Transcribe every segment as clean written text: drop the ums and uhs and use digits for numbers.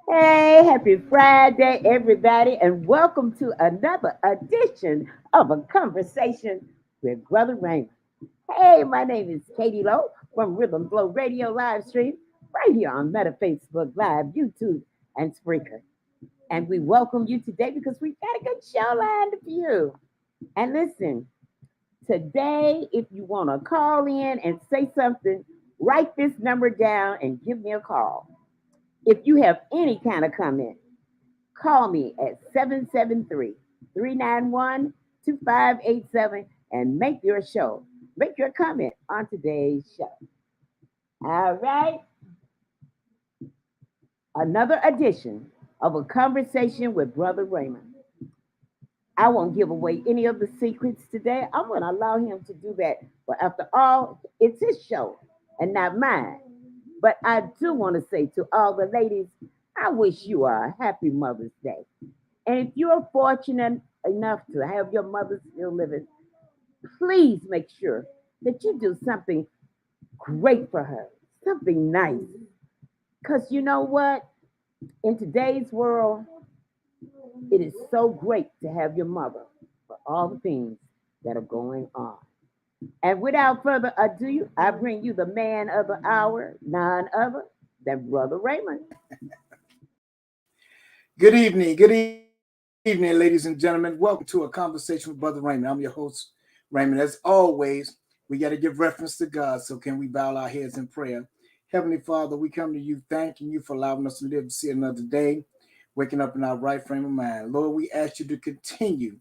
Hey, happy Friday, everybody, and welcome to another edition of A Conversation with Brother Raymond. Hey, my name is Katie Lowe from Rhythm Flow Radio live stream right here on Meta Facebook Live, YouTube, and Spreaker. And we welcome you today because we've got a good show lined up for you. And listen, today, if you want to call in and say something, write this number down and give me a call. If you have any kind of comment, call me at 773-391-2587 and make your comment on today's show. All right. Another edition of A Conversation with Brother Raymond. I won't give away any of the secrets today. I'm going to allow him to do that. But after all, it's his show and not mine. But I do want to say to all the ladies, I wish you a happy Mother's Day. And if you're fortunate enough to have your mother still living, please make sure that you do something great for her, something nice. Because you know what? In today's world, it is so great to have your mother for all the things that are going on. And without further ado, I bring you the man of the hour, none other than Brother Raymond. Good evening, ladies and gentlemen. Welcome to A Conversation with Brother Raymond. I'm your host, Raymond. As always, we got to give reference to God. So can we bow our heads in prayer? Heavenly Father, we come to you thanking you for allowing us to live to see another day, waking up in our right frame of mind. Lord, we ask you to continue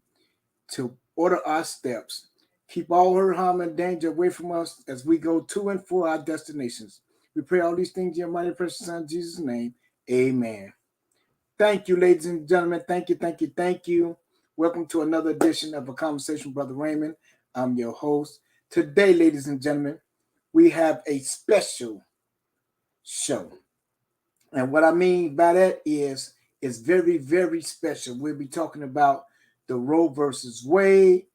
to order our steps. Keep all hurt, harm, and danger away from us as we go to and for our destinations. We pray all these things in your mighty precious Son, Jesus' name. Amen. Thank you, ladies and gentlemen. Thank you. Welcome to another edition of A Conversation with Brother Raymond. I'm your host. Today, ladies and gentlemen, we have a special show. And what I mean by that is it's very, very special. We'll be talking about the Roe versus Wade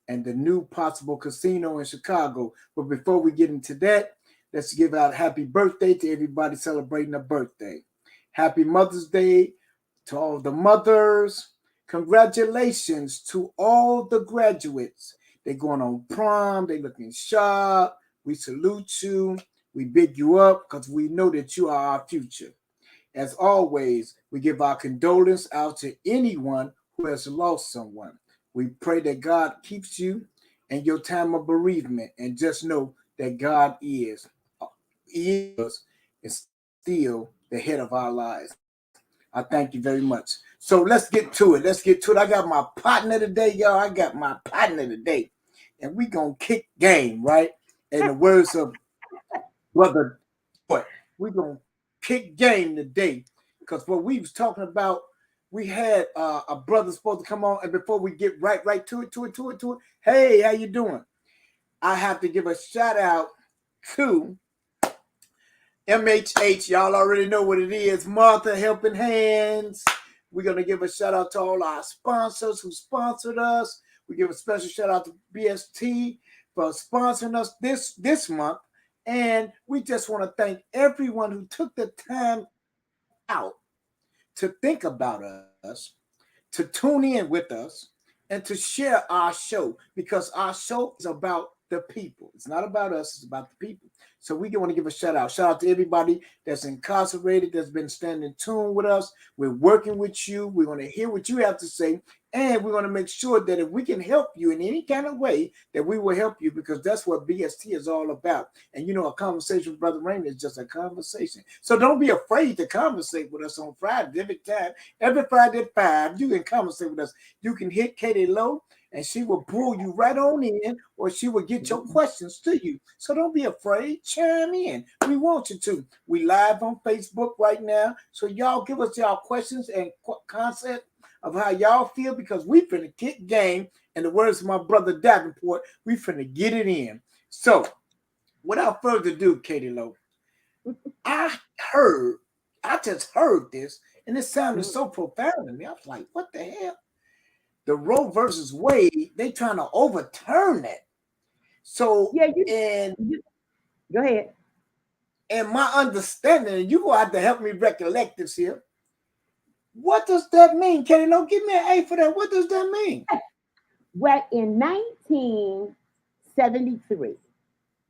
and the new possible casino in Chicago. But before we get into that, let's give out happy birthday to everybody celebrating a birthday. Happy Mother's Day to all the mothers. Congratulations to all the graduates. They're going on prom. They're looking sharp. We salute you. We big you up because we know that you are our future. As always, we give our condolence out to anyone who has lost someone. We pray that God keeps you in your time of bereavement, and just know that God is still the head of our lives. I thank you very much. So let's get to it. I got my partner today, y'all. And we going to kick game, right? In the words of Brother Boy, we going to kick game today. Because what we was talking about, we had a brother supposed to come on. And before we get right to it. Hey, how you doing? I have to give a shout out to MHH. Y'all already know what it is. Martha Helping Hands. We're going to give a shout out to all our sponsors who sponsored us. We give a special shout out to BST for sponsoring us this month. And we just want to thank everyone who took the time out to think about us, to tune in with us, and to share our show, because our show is about the people. It's not about us, it's about the people. So we want to give a shout out. Shout out to everybody that's incarcerated, that's been standing tuned with us. We're working with you. We want to hear what you have to say. And we want to make sure that if we can help you in any kind of way, that we will help you, because that's what BST is all about. And you know, a conversation with Brother Raymond is just a conversation. So don't be afraid to conversate with us on Friday. Every Friday at 5, you can conversate with us. You can hit Katie Lowe, and she will pull you right on in, or she will get your questions to you. So don't be afraid. Chime in. We want you to. We live on Facebook right now. So y'all give us y'all questions and concept of how y'all feel, because we finna kick game. In the words of my brother Davenport, we finna get it in. So, without further ado, Katie Lowe, I heard, I just heard this, and it sounded Mhm. so profound to me. I was like, what the hell? The Roe versus Wade, they trying to overturn that. So, Yeah, and you go ahead. and my understanding, and you gonna have to help me recollect this here. What does that mean? Katie Lowe, give me an A for that. What does that mean? Well, in 1973,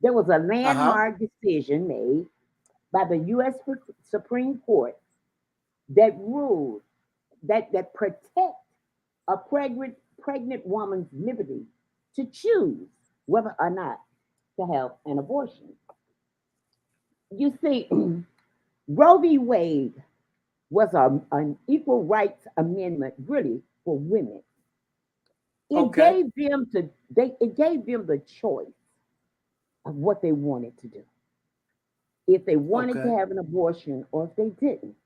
there was a Uh-huh. landmark decision made by the U.S. Supreme Court that ruled that protect a pregnant woman's liberty to choose whether or not to have an abortion. You see, Roe v. Wade was an equal rights amendment really for women. It Okay. gave them it gave them the choice of what they wanted to do. If they wanted to Okay. have an abortion or if they didn't.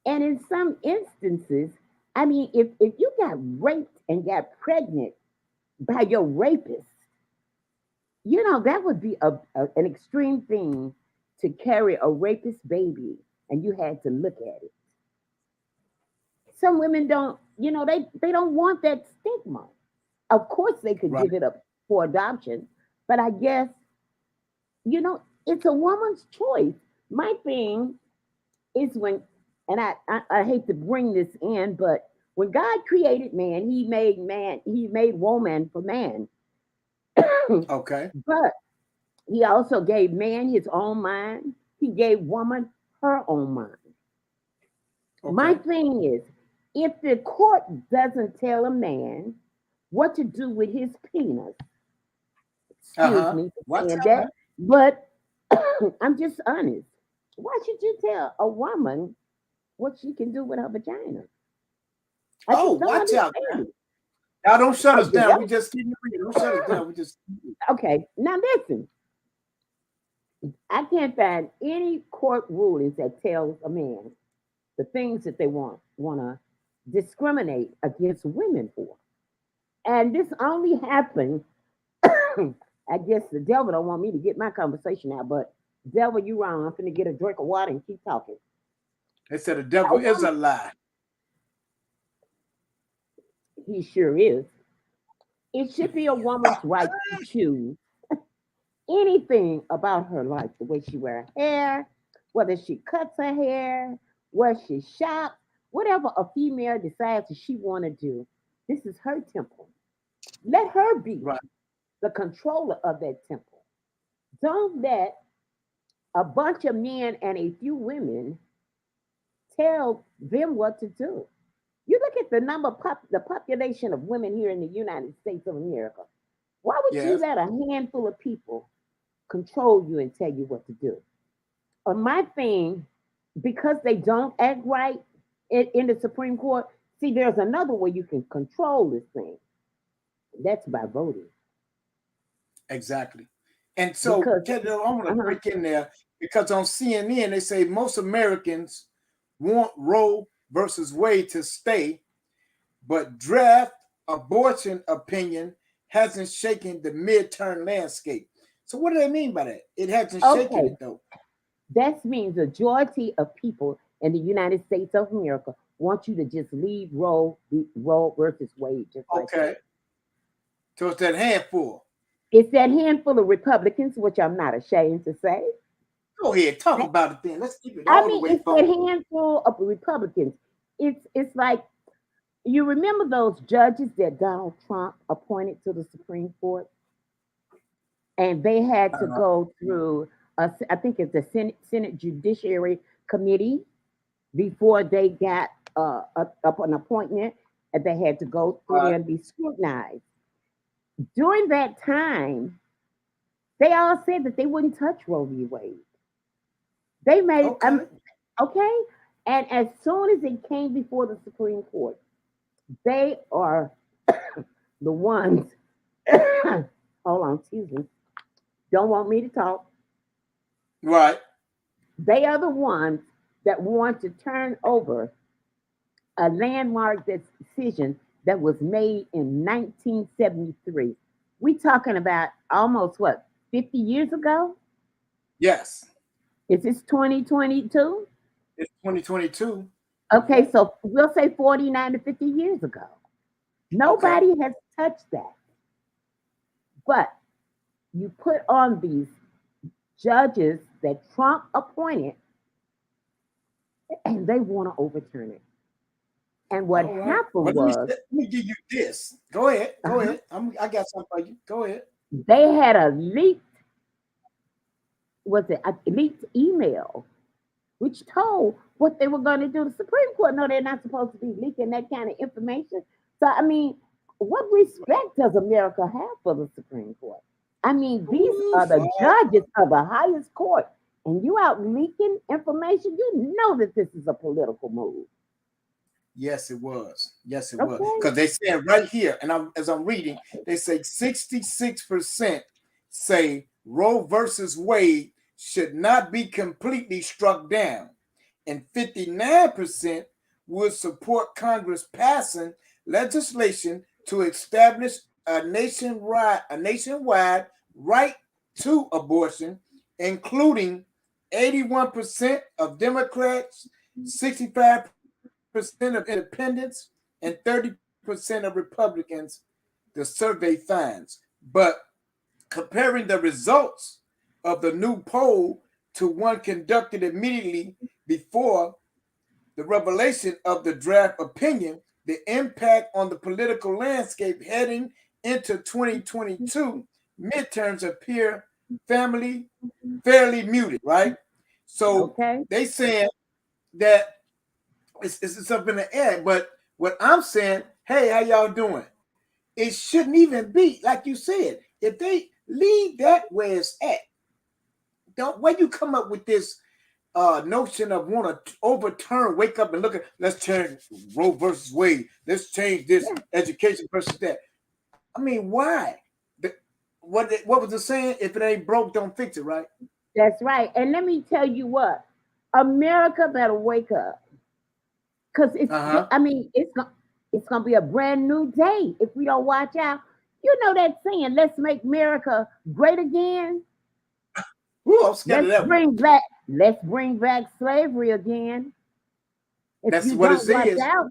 And in some instances, I mean, if you got raped and got pregnant by your rapist, that would be an extreme thing to carry a rapist baby and you had to look at it. Some women don't, they don't want that stigma. Of course, they could Right. give it up for adoption, but I guess, it's a woman's choice. My thing is and I hate to bring this in, but when God created man, he made woman for man. Okay. But he also gave man his own mind. He gave woman her own mind. My Okay. thing is, if the court doesn't tell a man what to do with his penis, excuse Uh-huh. me for Watch saying out now. that, but I'm just honest. Why should you tell a woman what she can do with her vagina? I Oh, just don't watch out now. understand it. Now don't shut Oh, us the down. We devil. just keep reading. Don't shut us down. We just Okay, now listen. I can't find any court rulings that tells a man the things that they want to discriminate against women for. And this only happened. I guess the devil don't want me to get my conversation out, but devil, you wrong. I'm finna get a drink of water and keep talking. they said the A devil is woman, a lie. he sure is. It should be a woman's right to choose anything about her life, the way she wear her hair, whether she cuts her hair, where she shops, whatever a female decides that she want to do. This is her temple. Let her be Right. the controller of that temple. Don't let a bunch of men and a few women tell them what to do. You look at the the population of women here in the United States of America. Why would you Yes. let a handful of people control you and tell you what to do? On my thing, because they don't act right in the Supreme Court, see, there's another way you can control this thing. That's by voting. Exactly. And so, Because, Ted, I want to uh-huh, break in there because on CNN they say most Americans want Roe versus Wade to stay, but draft abortion opinion hasn't shaken the midterm landscape. So, what do they mean by that? It hasn't shaken okay, it though. that means the majority of people in the United States of America want you to just leave Roe versus Wade just like that. Okay. So it's that handful. It's that handful of Republicans, which I'm not ashamed to say. Go ahead, talk about it then. Let's keep it I all the mean, way it's that funky. handful of Republicans. It's like you remember those judges that Donald Trump appointed to the Supreme Court, and they had to Uh, go through I think it's the Senate Judiciary Committee before they got up an appointment, and they had to go through there and be scrutinized. During that time, they all said that they wouldn't touch Roe v. Wade. They made okay. okay, and as soon as it came before the Supreme Court, they are the ones. Hold on, excuse me. Don't want me to talk. Right. They are the ones that want to turn over a landmark decision that was made in 1973. We talking about almost what 50 years ago? Yes, Is this 2022? it's 2022. Okay, Yeah. so we'll say 49 to 50 years ago. Okay. Nobody has touched that. But you put on these judges that Trump appointed and they want to overturn it. And what All right. Well, happened was let me give you this. Go ahead. Go uh-huh, ahead. I got something for you. Go ahead. they had a leaked email which told what they were going to do. The Supreme Court know they're not supposed to be leaking that kind of information. So I mean, what respect does America have for the Supreme Court? I mean, these Ooh, are the Father. judges of the highest court, and you out leaking information. You know that this is a political move. Yes, it was. Yes, it was. Okay. Because they said right here, and as I'm reading, they say 66% say Roe versus Wade should not be completely struck down, and 59% would support Congress passing legislation to establish a nationwide right to abortion, including 81% of Democrats, 65% of independents, and 30% of Republicans, the survey finds. But comparing the results of the new poll to one conducted immediately before the revelation of the draft opinion, the impact on the political landscape heading into 2022 midterms appear fairly muted, right? So Okay. they saying that it's up in the air. But what I'm saying, hey, how y'all doing? It shouldn't even be like you said. If they leave that where it's at, don't when you come up with this notion of want to overturn, wake up and look at let's change Roe versus Wade, let's change this Yeah, education versus that. I mean, why? What was the saying? If it ain't broke, don't fix it, right? that's right. And let me tell you what, America better wake up. Because Uh-huh. I mean, it's gonna be a brand new day if we don't watch out. You know that saying, "Let's make America great again." Ooh, I'm scared of Let's that one. bring back let's bring back slavery again. If That's you what don't it watch is. out,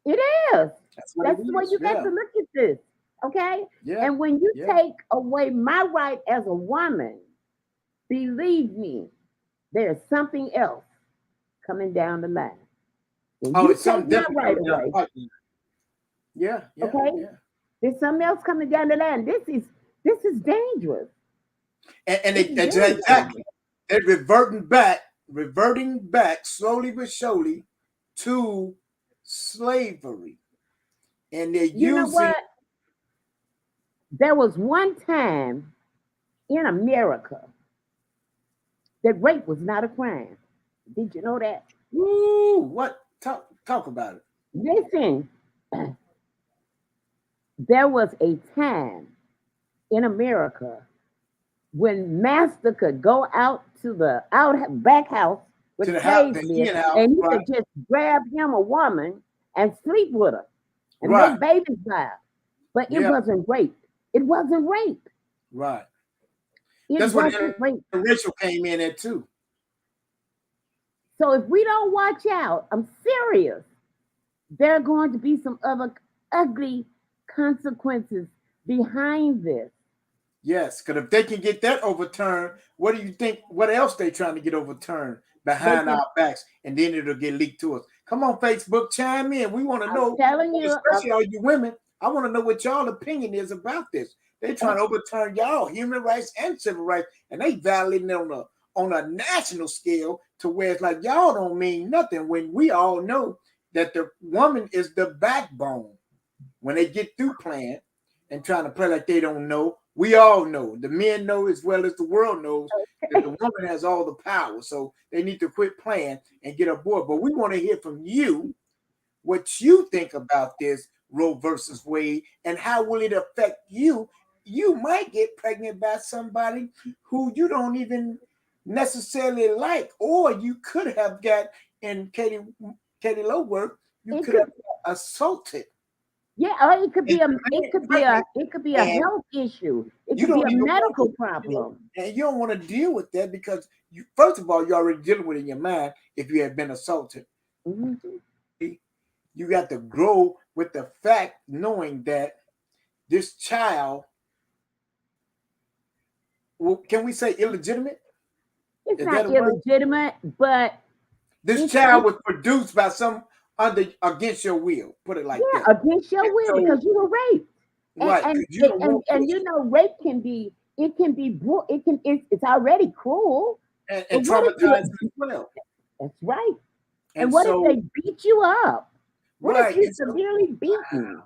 it is. That's what it That's the way is. you got Yeah. to look at this. Okay? Yeah. And when you Yeah. take away my right as a woman, believe me, there's something else coming down the line. When Oh, you it's take something my definitely right coming down away, the pipeline. Yeah. Yeah. okay? Yeah. There's something else coming down the line. This is dangerous. And This is very exactly dangerous. they're reverting back slowly but surely to slavery, and they're You know using. what? There was one time in America that rape was not a crime. Did you know that? Woo, what talk about it? Listen, there was a time in America when master could go out to the out back house To with the house, slaves the live, hen house, and he right? could just grab him a woman and sleep with her and Right. make babies by her. But it Yeah. wasn't rape. It wasn't rape. Right. It That's what wasn't the rape. interracial came in at too. So if we don't watch out, I'm serious. There are going to be some other ugly consequences behind this. Yes, because if they can get that overturned, what do you think? What else they trying to get overturned They behind can. our backs, and then it'll get leaked to us? Come on, Facebook, chime in. We want to I'm know, telling you. especially all you women. I want to know what y'all opinion is about this. They trying to overturn y'all human rights and civil rights, and they violating it on a national scale to where it's like y'all don't mean nothing when we all know that the woman is the backbone. When they get through playing and trying to play like they don't know, we all know. The men know as well as the world knows that the woman has all the power. So they need to quit playing and get aboard. But we want to hear from you what you think about this Roe versus Wade and how will it affect you. You might get pregnant by somebody who you don't even necessarily like, or you could have got in Katie Loworth, you It could could, have assaulted. yeah, or it could And be a, remain it could be a, pregnant it could be a and health issue. It You could be don't a even want medical to, problem. and you don't want to deal with that because you, first of all, you're already dealing with it in your mind if you have been assaulted. Mm-hmm. You got to grow with the fact knowing that this child, well, can we say illegitimate? It's Is that not a word? illegitimate, but This child it's was produced by some under against your will. Put it like that. yeah, against your And will so, because you were raped. And right, and because you and, don't and, want and this. you know, rape can be it's already cruel. But And what if you traumatizing as well. that's right. And And what if so, they beat you up? What if right, you're severely beaten?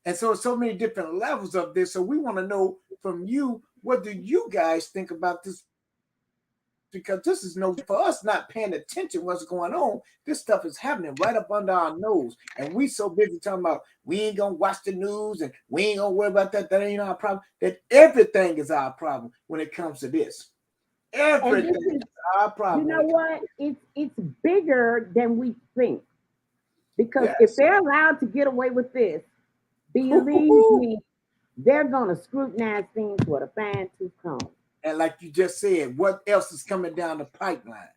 and so many different levels of this. So we want to know from you, what do you guys think about this? Because this is no for us not paying attention what's going on. This stuff is happening right up under our nose, and we so busy talking about we ain't gonna watch the news and we ain't gonna worry about that. That ain't our problem. That everything is our problem when it comes to this. And this Everything is, is our you problem when know it comes. what? It's bigger than we think. Because if Yes. they're allowed to get away with this, believe me, they're gonna scrutinize things with a fine tooth comb. And like you just said, what else is coming down the pipeline?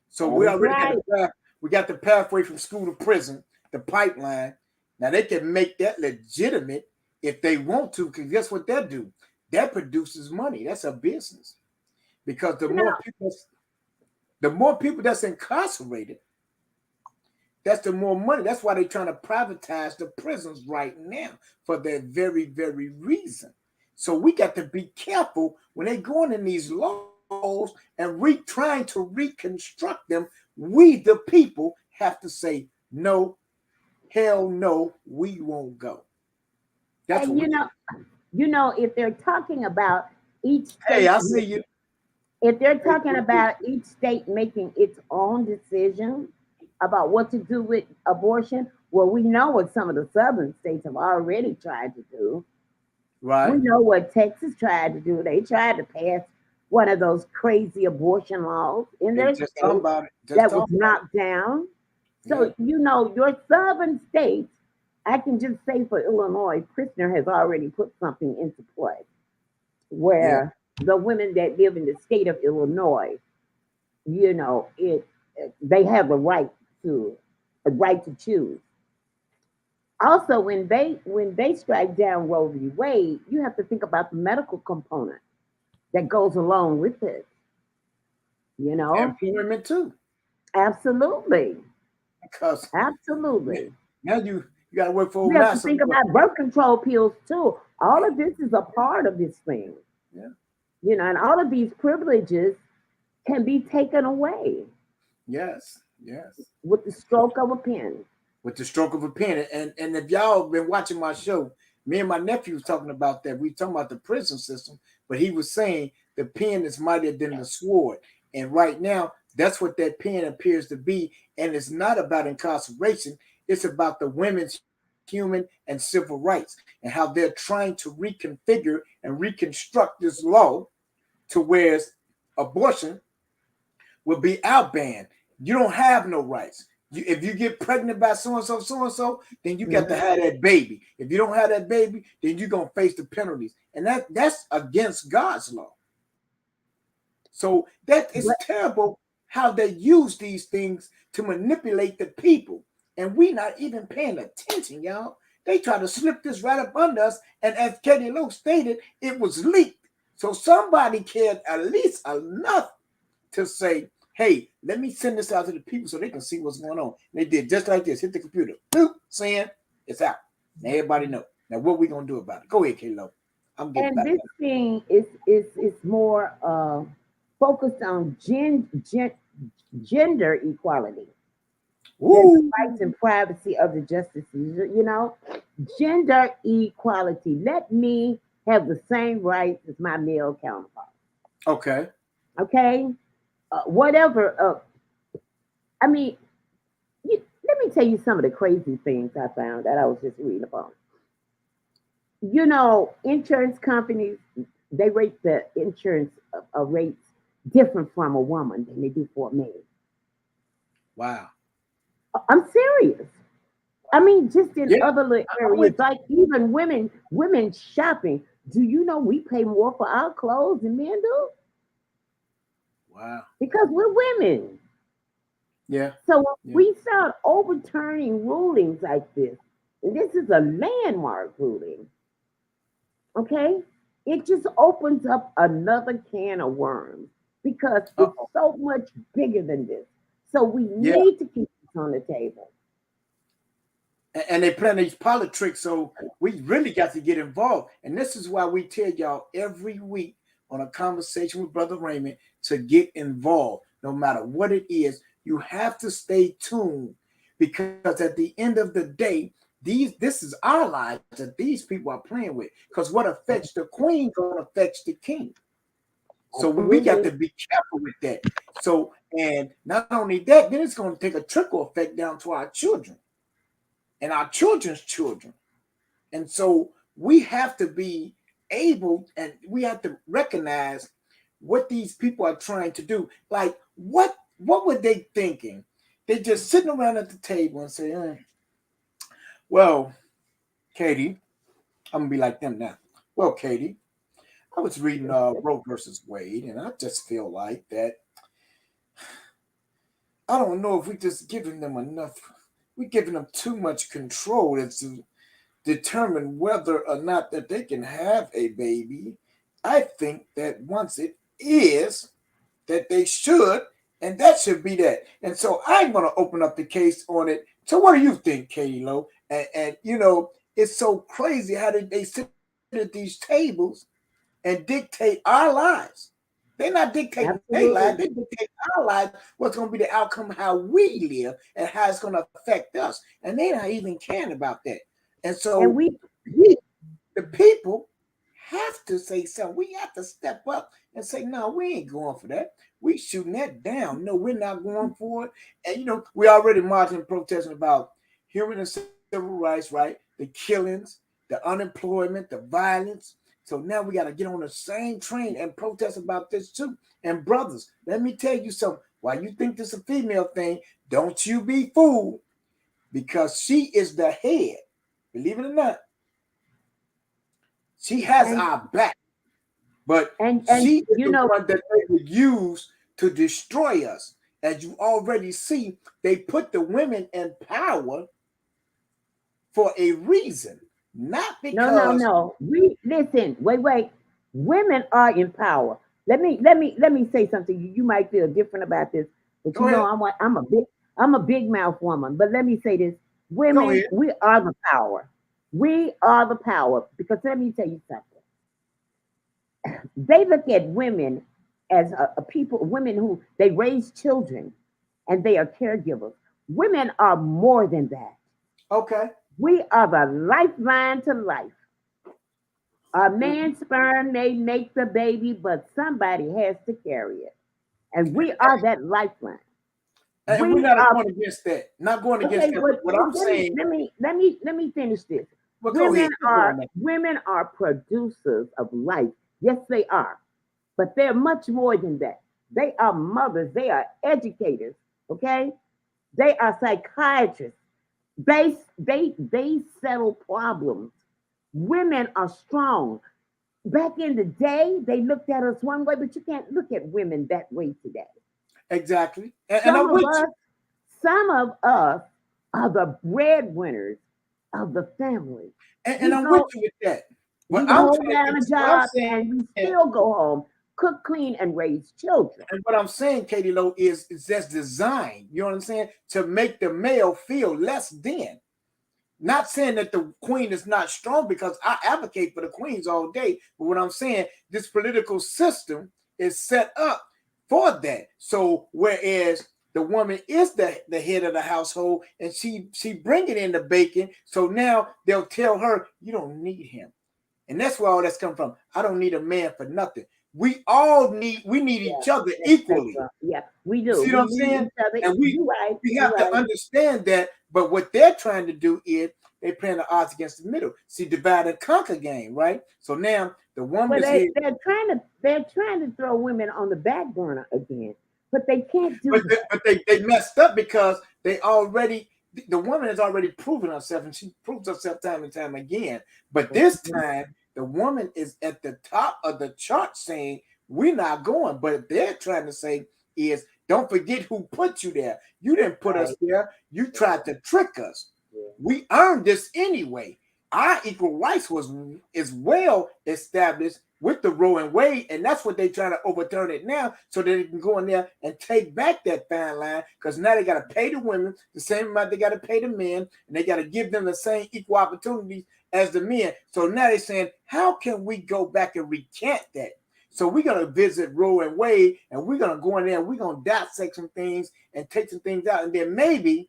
So That we is already got right. the path, we got the pathway from school to prison, the pipeline. Now they can make that legitimate if they want to, because guess what that do? That produces money. That's a business. Because You know, the more people that's incarcerated, that's the more money. That's why they're trying to privatize the prisons right now for that very, very reason. So we got to be careful when they're going in these laws and trying to reconstruct them. We, the people, have to say, no, hell no, we won't go. That's and what we got. if they're talking about each Hey, state, I see you. if they're talking about each state making its own decision about what to do with abortion, well, we know what some of the southern states have already tried to do. We Right. know what Texas tried to do. They tried to pass one of those crazy abortion laws in Hey, their just talking state about it. Just that was talking about knocked down. it. Yeah. So, your southern states, I can just say for Illinois, Prisoner has already put something into play Yeah. where the women that live in the state of Illinois, they have to a right to choose. Also, when they strike down Roe v. Wade, you have to think about the medical component that goes along with it. You And know, for women too. absolutely, Because absolutely. now you got to work for old You have to master. think about birth control pills too. All of this is a part of this thing. Yeah. And all of these privileges can be taken away Yes. Yes. with the stroke of a pen. With the stroke of a pen. And if y'all been watching my show, me and my nephew was talking about that. We talking about the prison system, but he was saying the pen is mightier than the sword. And right now, that's what that pen appears to be. And it's not about incarceration. It's about the women's human and civil rights and how they're trying to reconfigure and reconstruct this law to where abortion will be outbanned. You don't have no rights. If you get pregnant by so and so, then you got to Mhm. have that baby. If you don't have that baby, then you're gonna face the penalties, and that's against God's law. So that is But terrible how they use these things to manipulate the people, and we not even paying attention, y'all. They try to slip this right up under us, and as Katie Lowe stated, it was leaked. So somebody cared at least enough to say, hey, let me send this out to the people so they can see what's going on. And they did just like this, hit the computer, boop, saying it's out. Now everybody know. Now what we gonna do about it? Go ahead, Kalo. I'm getting and back. this thing is more focused on gender equality than the Woo! rights and privacy of the justices. Gender equality. Let me have the same rights as my male counterpart. Okay. Okay, whatever. I mean, let me tell you some of the crazy things I found that I was just reading about. Insurance companies, they rate the insurance rates different from a woman than they do for a man. Wow. I'm serious. I mean, just in Yeah, other little I'm areas, with like even women shopping. Do you know we pay more for our clothes than men do? Wow. Because we're women. Yeah. So Yeah. we start overturning rulings like this, and this is a landmark ruling, okay? It just opens up another can of worms because it's Uh-oh. so much bigger than this. So we Yeah. need to keep this on the table. And they plan these politics, so we really got to get involved. And this is why we tell y'all every week on a conversation with Brother Raymond to get involved. No matter what it is, you have to stay tuned because at the end of the day, this is our lives that these people are playing with. Because what affects the queen gonna affect the king. So we got to Absolutely. be careful with that. So, and not only that, then it's going to take a trickle effect down to our children and our children's children. And so we have to be able and we have to recognize what these people are trying to do. Like what were they thinking? They just sitting around at the table and say, well, Katie, I'm gonna be like them now. Well, Katie, I was reading Roe versus Wade, and I just feel like that I don't know if we're just giving them enough. We're giving them too much control as to determine whether or not that they can have a baby. I think that once it is, that they should, and that should be that. And so I'm going to open up the case on it. So what do you think, Katie Lowe? And you know, it's so crazy how they sit at these tables and dictate our lives. They're not dictating their lives. They Absolutely. dictate our lives, what's going to be the outcome, how we live, and how it's going to affect us. And they're not even caring about that. And And so we we, the people, have to say something. We have to step up and say, no, we ain't going for that. We shooting that down. No, we're not going for it. And you know, we already marching and protesting about human and civil rights, right? The killings, the unemployment, the violence. So now we got to get on the same train and protest about this too. And brothers, let me tell you something. Why you think this is a female thing? Don't you be fooled because she is the head. Believe it or not, she has and our back, but and she is you the know, one that they would use to destroy us. As you already see, they put the women in power for a reason, not no, no, because no. We listen. Wait. Women are in power. Let me say something. You might feel different about this, but you go know ahead, I'm a big mouth woman. But let me say this: go women, ahead. we are the power. We are the power because let me tell you something. They look at women as a people, women who they raise children and they are caregivers. Women are more than that. Okay. We are the lifeline to life. A Mhm. man's sperm may make the baby, but somebody has to carry it. And we are that lifeline. And we're We not are going against that. Not going against okay, that. But but what I'm saying, let me finish this. well, go ahead. Keep going, man. Women are producers of life. Yes, they are. But they're much more than that. They are mothers, they are educators, okay? They are psychiatrists. They settle problems. Women are strong. Back in the day, they looked at us one way, but you can't look at women that way today. Exactly. And Some I'm of with you. us, some of us are the breadwinners of the family. And We I'm with go, you with that. we What I'm hold telling you, down a what I'm job saying, and we still go home, cook, clean, and raise children. and what I'm saying, Katie Lowe, is that's designed, you know what I'm saying, to make the male feel less than. Not saying that the queen is not strong because I advocate for the queens all day. But what I'm saying, this political system is set up for that. So whereas the woman is the head of the household and she bringing in the bacon, so now they'll tell her you don't need him, and that's where all that's come from. I don't need a man for nothing. We need Yeah, each other that's equally. right. Yeah, we You do. see what We I'm need saying? each other. And You right. we You have to right. understand that. But what they're trying to do is they're playing the odds against the middle. See, divide and conquer game, right? So now the woman Well, is here, they're trying to throw women on the back burner again, but they can't do but that. they messed up because the woman has already proven herself, and she proves herself time and time again. But But this time the woman is at the top of the chart saying, we're not going. But they're trying to say is, don't forget who put you there. You didn't put us there. You tried to trick us. We earned this anyway. Our equal rights is well established with the Roe and Wade, and that's what they're trying to overturn it now, so that they can go in there and take back that fine line. Because now they got to pay the women the same amount they got to pay the men, and they got to give them the same equal opportunities as the men. So now they're saying, how can we go back and recant that? So we're going to visit Roe and Wade, and we're going to go in there and we're going to dissect some things and take some things out, and then maybe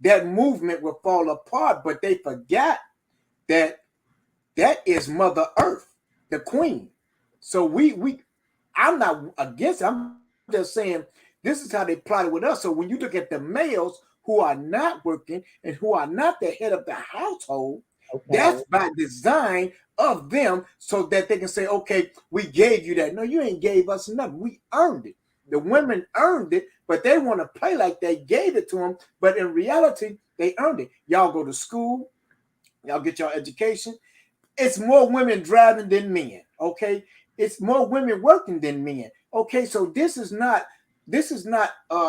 that movement will fall apart. But they forgot that is Mother Earth, the Queen. So I'm not against it. I'm just saying this is how they plotted with us. So when you look at the males who are not working and who are not the head of the household, that's by design of them, so that they can say, okay, we gave you that. No, you ain't gave us nothing. We earned it. The women earned it, but they want to play like they gave it to them. But in reality, they earned it. Y'all go to school. Y'all get your education. It's more women driving than men. Okay. It's more women working than men. Okay. So this is not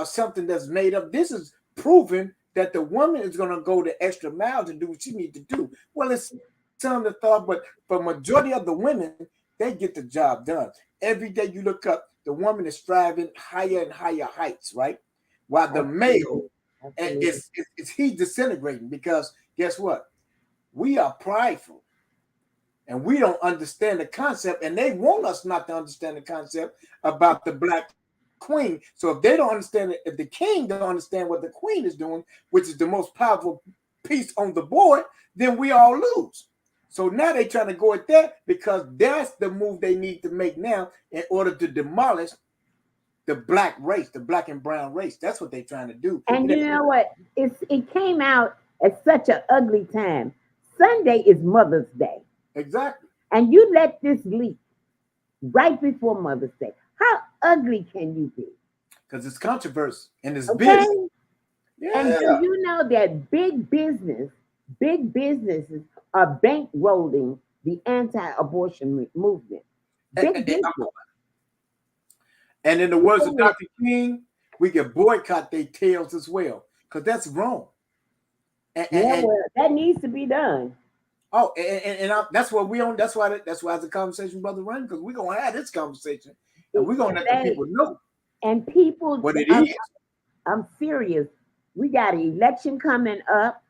something that's made up. This is proven that the woman is going to go the extra mile to do what she needs to do. Well, it's some that thought, but for majority of the women, they get the job done. Every day you look up, the woman is striving higher and higher heights, right? While the male, he's disintegrating, because guess what? We are prideful and we don't understand the concept, and they want us not to understand the concept about the Black Queen. So if they don't understand it, if the king don't understand what the queen is doing, which is the most powerful piece on the board, then we all lose. So now they're trying to go at that, because that's the move they need to make now in order to demolish the black race, the black and brown race. That's what they're trying to do. And you know what? It came out at such an ugly time. Sunday is Mother's Day. Exactly. And you let this leak right before Mother's Day. How ugly can you be? Because it's controversy and it's business. Yeah. And do you know that big businesses are bankrolling the anti-abortion movement? Big business. And in the words of Dr. King, we can boycott their tails as well, because that's wrong. Well, that needs to be done. Oh, that's what we on. That's why it's a conversation, Brother Raymond, because we're gonna have this conversation, and we're gonna let the people know. And people, what it is. I'm serious. We got an election coming up,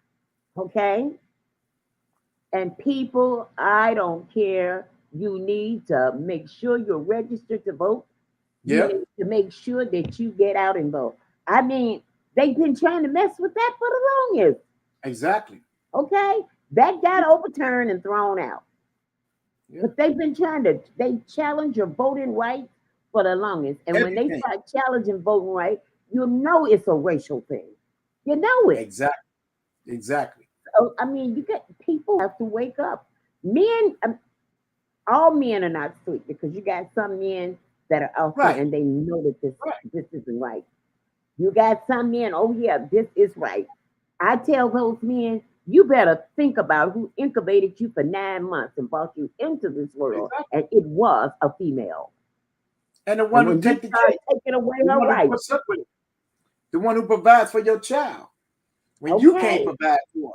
okay? And people, I don't care. You need to make sure you're registered to vote. Yeah. You need to make sure that you get out and vote. I mean, they've been trying to mess with that for the longest. Exactly. Okay? That got overturned and thrown out. Yeah. But they've been they challenge your voting rights for the longest. And when they start challenging voting rights, you know it's a racial thing. You know it. Exactly. So, I mean, people have to wake up. Men, all men are not asleep, because you got some men that are out there and they know that this isn't right. You got some men, oh yeah, this is right. I tell those men, you better think about who incubated you for 9 months and brought you into this world, and it was a female. And the one who takes the cake, taking away her rights. The one who provides for your child when you can't provide for her.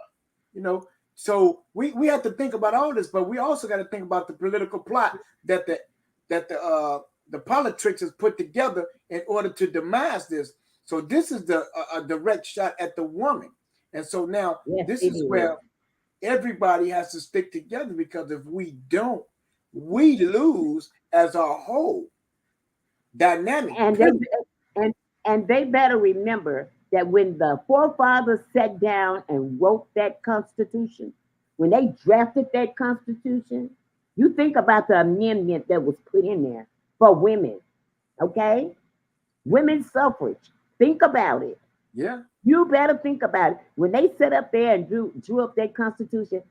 You know, so we have to think about all this, but we also got to think about the political plot that the politics has put together in order to demise this. So this is a direct shot at the woman. And so now this is where everybody has to stick together, because if we don't, we lose as a whole dynamic. And they better remember that when the forefathers sat down and wrote that Constitution, when they drafted that Constitution, you think about the amendment that was put in there for women, okay? Women's suffrage. Think about it. Yeah. You better think about it. When they sat up there and drew up that Constitution,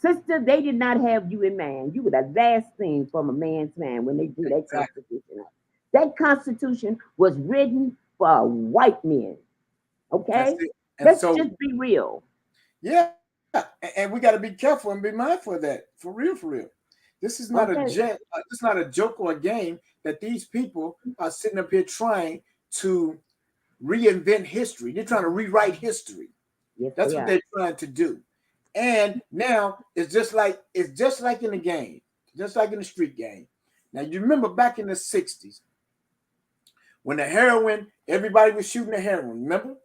sister, they did not have you in mind. You were the last thing from a man's mind when they drew that Constitution up. That Constitution was written for white men. Okay? Let's just be real. Yeah. And we got to be careful and be mindful of that. For real, for real. This is not a Okay. jet. This is not a joke or a game that these people are sitting up here trying to reinvent history. They're trying to rewrite history. Yes, That's they what are. they're trying to do. And now it's just like in the game, just like in the street game. Now you remember back in the 60s when the heroin, everybody was shooting the heroin, remember?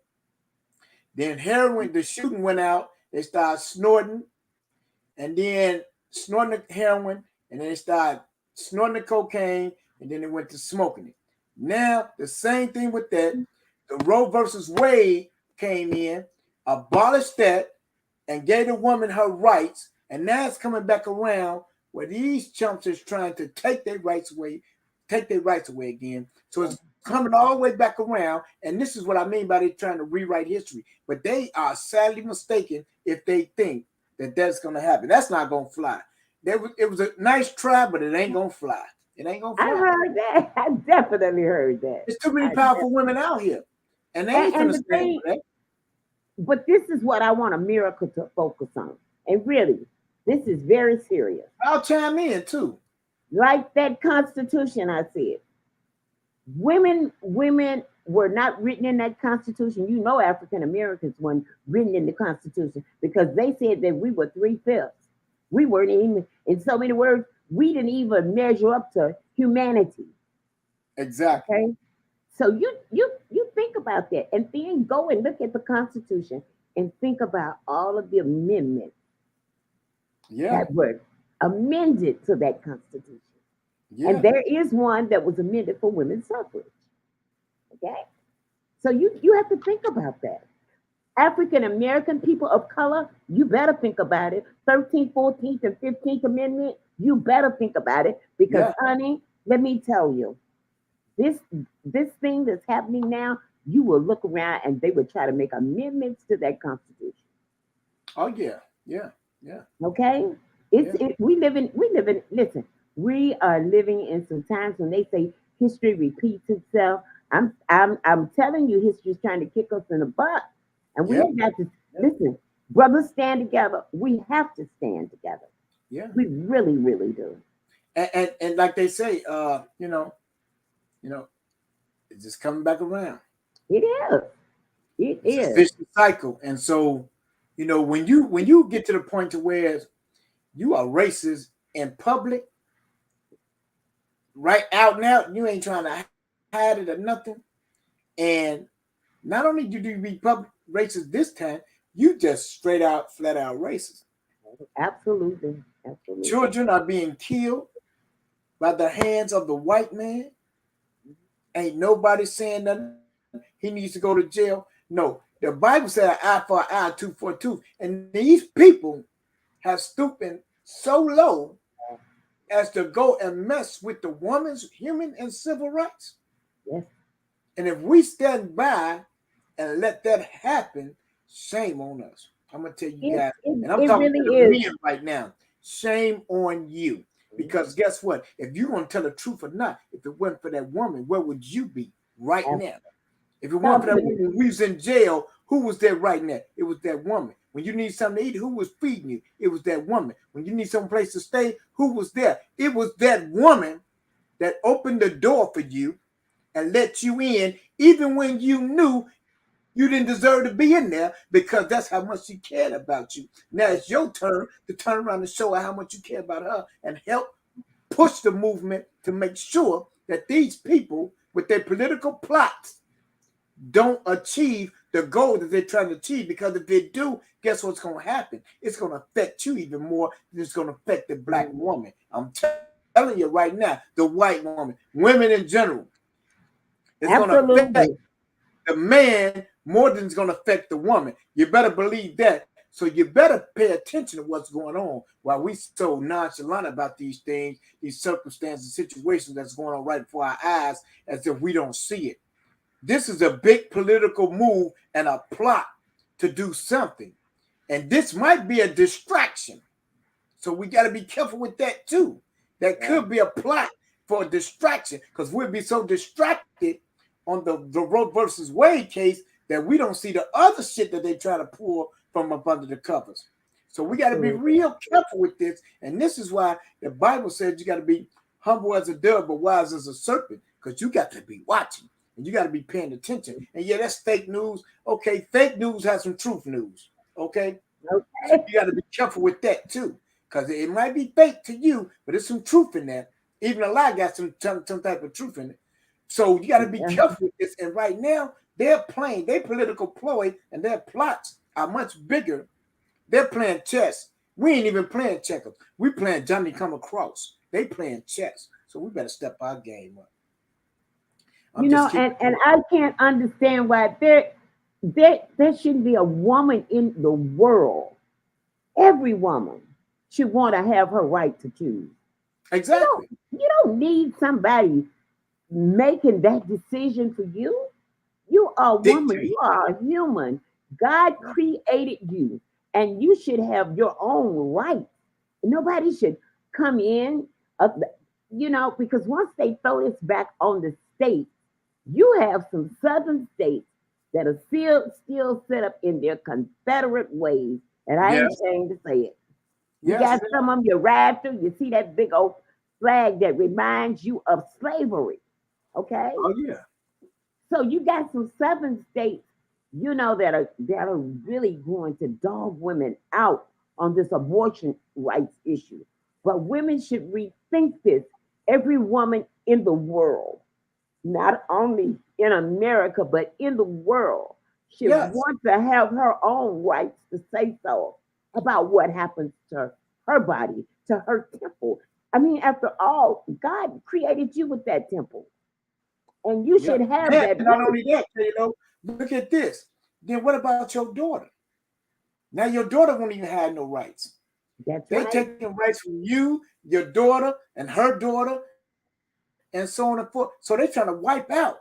Then heroin, the shooting went out, they started snorting, and then snorting the heroin, and then they started snorting the cocaine, and then they went to smoking it. Now, the same thing with that. The Roe versus Wade came in, abolished that, and gave the woman her rights, and now it's coming back around where these chumps is trying to take their rights away again. So it's coming all the way back around, and this is what I mean by they trying to rewrite history. But they are sadly mistaken if they think that that's going to happen. That's not going to fly. It was a nice try, but it ain't going to fly. It ain't going to I fly. heard that. I definitely heard that. There's too many powerful women out here, and they ain't And finna the stand thing, for that. but this is what I want America to focus on. And really, this is very serious. I'll chime in too. Like that Constitution, I said, women were not written in that Constitution. You know, African Americans weren't written in the Constitution because they said that we were 3/5. We weren't even, in so many words, we didn't even measure up to humanity. Exactly. Okay, so you think about that, and then go and look at the Constitution and think about all of the amendments Yeah. that were amended to that Constitution. And Yeah. there is one that was amended for women's suffrage. Okay, so you have to think about that. African American people of color, you better think about it. 13th, 14th, and 15th Amendment, you better think about it because, Yeah. honey, let me tell you, this this thing that's happening now, you will look around and they will try to make amendments to that Constitution. Oh yeah. Yeah. Yeah. Okay, Yeah. we live in. Listen, we are living in some times when they say history repeats itself. I'm telling you, history is trying to kick us in the butt, and we Yeah. got to Yeah. listen. Brothers, stand together. We have to stand together. Yeah. We really, really do. And like they say, you know, it's just coming back around. It is. It It's a is. vicious cycle. And so, when you get to the point to where you are racist in public, right out now, you ain't trying to hide it or nothing. And not only do you be public racist this time, you just straight out, flat out racist. Absolutely. Absolutely. Children are being killed by the hands of the white man. Ain't nobody saying nothing. He needs to go to jail. No, the Bible said an eye for an eye, tooth for a tooth. And these people have stooping so low as to go and mess with the woman's human and civil rights. Yes. And if we stand by and let that happen, shame on us. I'm gonna tell you It, guys, it, and I'm it talking really to the is. men right now. Shame on you. Because guess what? If you want to tell the truth or not, if it wasn't for that woman, where would you be right now? If it wasn't for that woman when we was in jail, who was there right now? It was that woman. When you need something to eat, who was feeding you? It was that woman. When you need some place to stay, who was there? It was that woman that opened the door for you and let you in, even when you knew you didn't deserve to be in there, because that's how much she cared about you. Now it's your turn to turn around and show her how much you care about her and help push the movement to make sure that these people with their political plots don't achieve the goal that they're trying to achieve. Because if they do, guess what's going to happen? It's going to affect you even more than it's going to affect the black woman. I'm telling you right now, the white woman, women in general, it's going to affect Absolutely. the man more than it's going to affect the woman. You better believe that. So you better pay attention to what's going on while we so nonchalant about these things, these circumstances, situations that's going on right before our eyes, as if we don't see it. This is a big political move and a plot to do something. And this might be a distraction. So we got to be careful with that too. That could be a plot for a distraction, because we'll be so distracted on the Roe versus Wade case that we don't see the other shit that they try to pull from up under the covers. So we got to be Absolutely. real careful with this. And this is why the Bible says you got to be humble as a dove, but wise as a serpent, because you got to be watching and you got to be paying attention. And yeah, that's fake news. Okay, fake news has some truth news. Okay, so Okay. you got to be careful with that too, because it might be fake to you, but there's some truth in that. Even a lie got some type of truth in it. So you got to be Yeah. careful with this. And right now, they're playing, their political ploy and their plots are much bigger. They're playing chess. We ain't even playing checkers. We playing Johnny come across. They playing chess. So we better step our game up. I'm You just know, keeping and I can't understand why there shouldn't be a woman in the world. Every woman should want to have her right to choose. You don't exactly. you don't need somebody making that decision for you. You are a woman, Dictate. you are a human. God created you, and you should have your own rights. Nobody should come in, uh, because once they throw this back on the state, you have some southern states that are still set up in their Confederate ways, and I ain't Yes. ashamed to say it. You Yes. got some of them you ride through, you see that big old flag that reminds you of slavery. Okay? Oh yeah. So you got some southern states, that are really going to dog women out on this abortion rights issue. But women should rethink this. Every woman in the world, not only in America, but in the world, should Yes. want to have her own rights to say so about what happens to her body, to her temple. I mean, after all, God created you with that temple, and you should Yep. have And that not right. only that, look at this. Then what about your daughter? Now your daughter won't even have no rights. That's They right. taking rights from you, your daughter, and her daughter, and so on and forth. So they trying to wipe out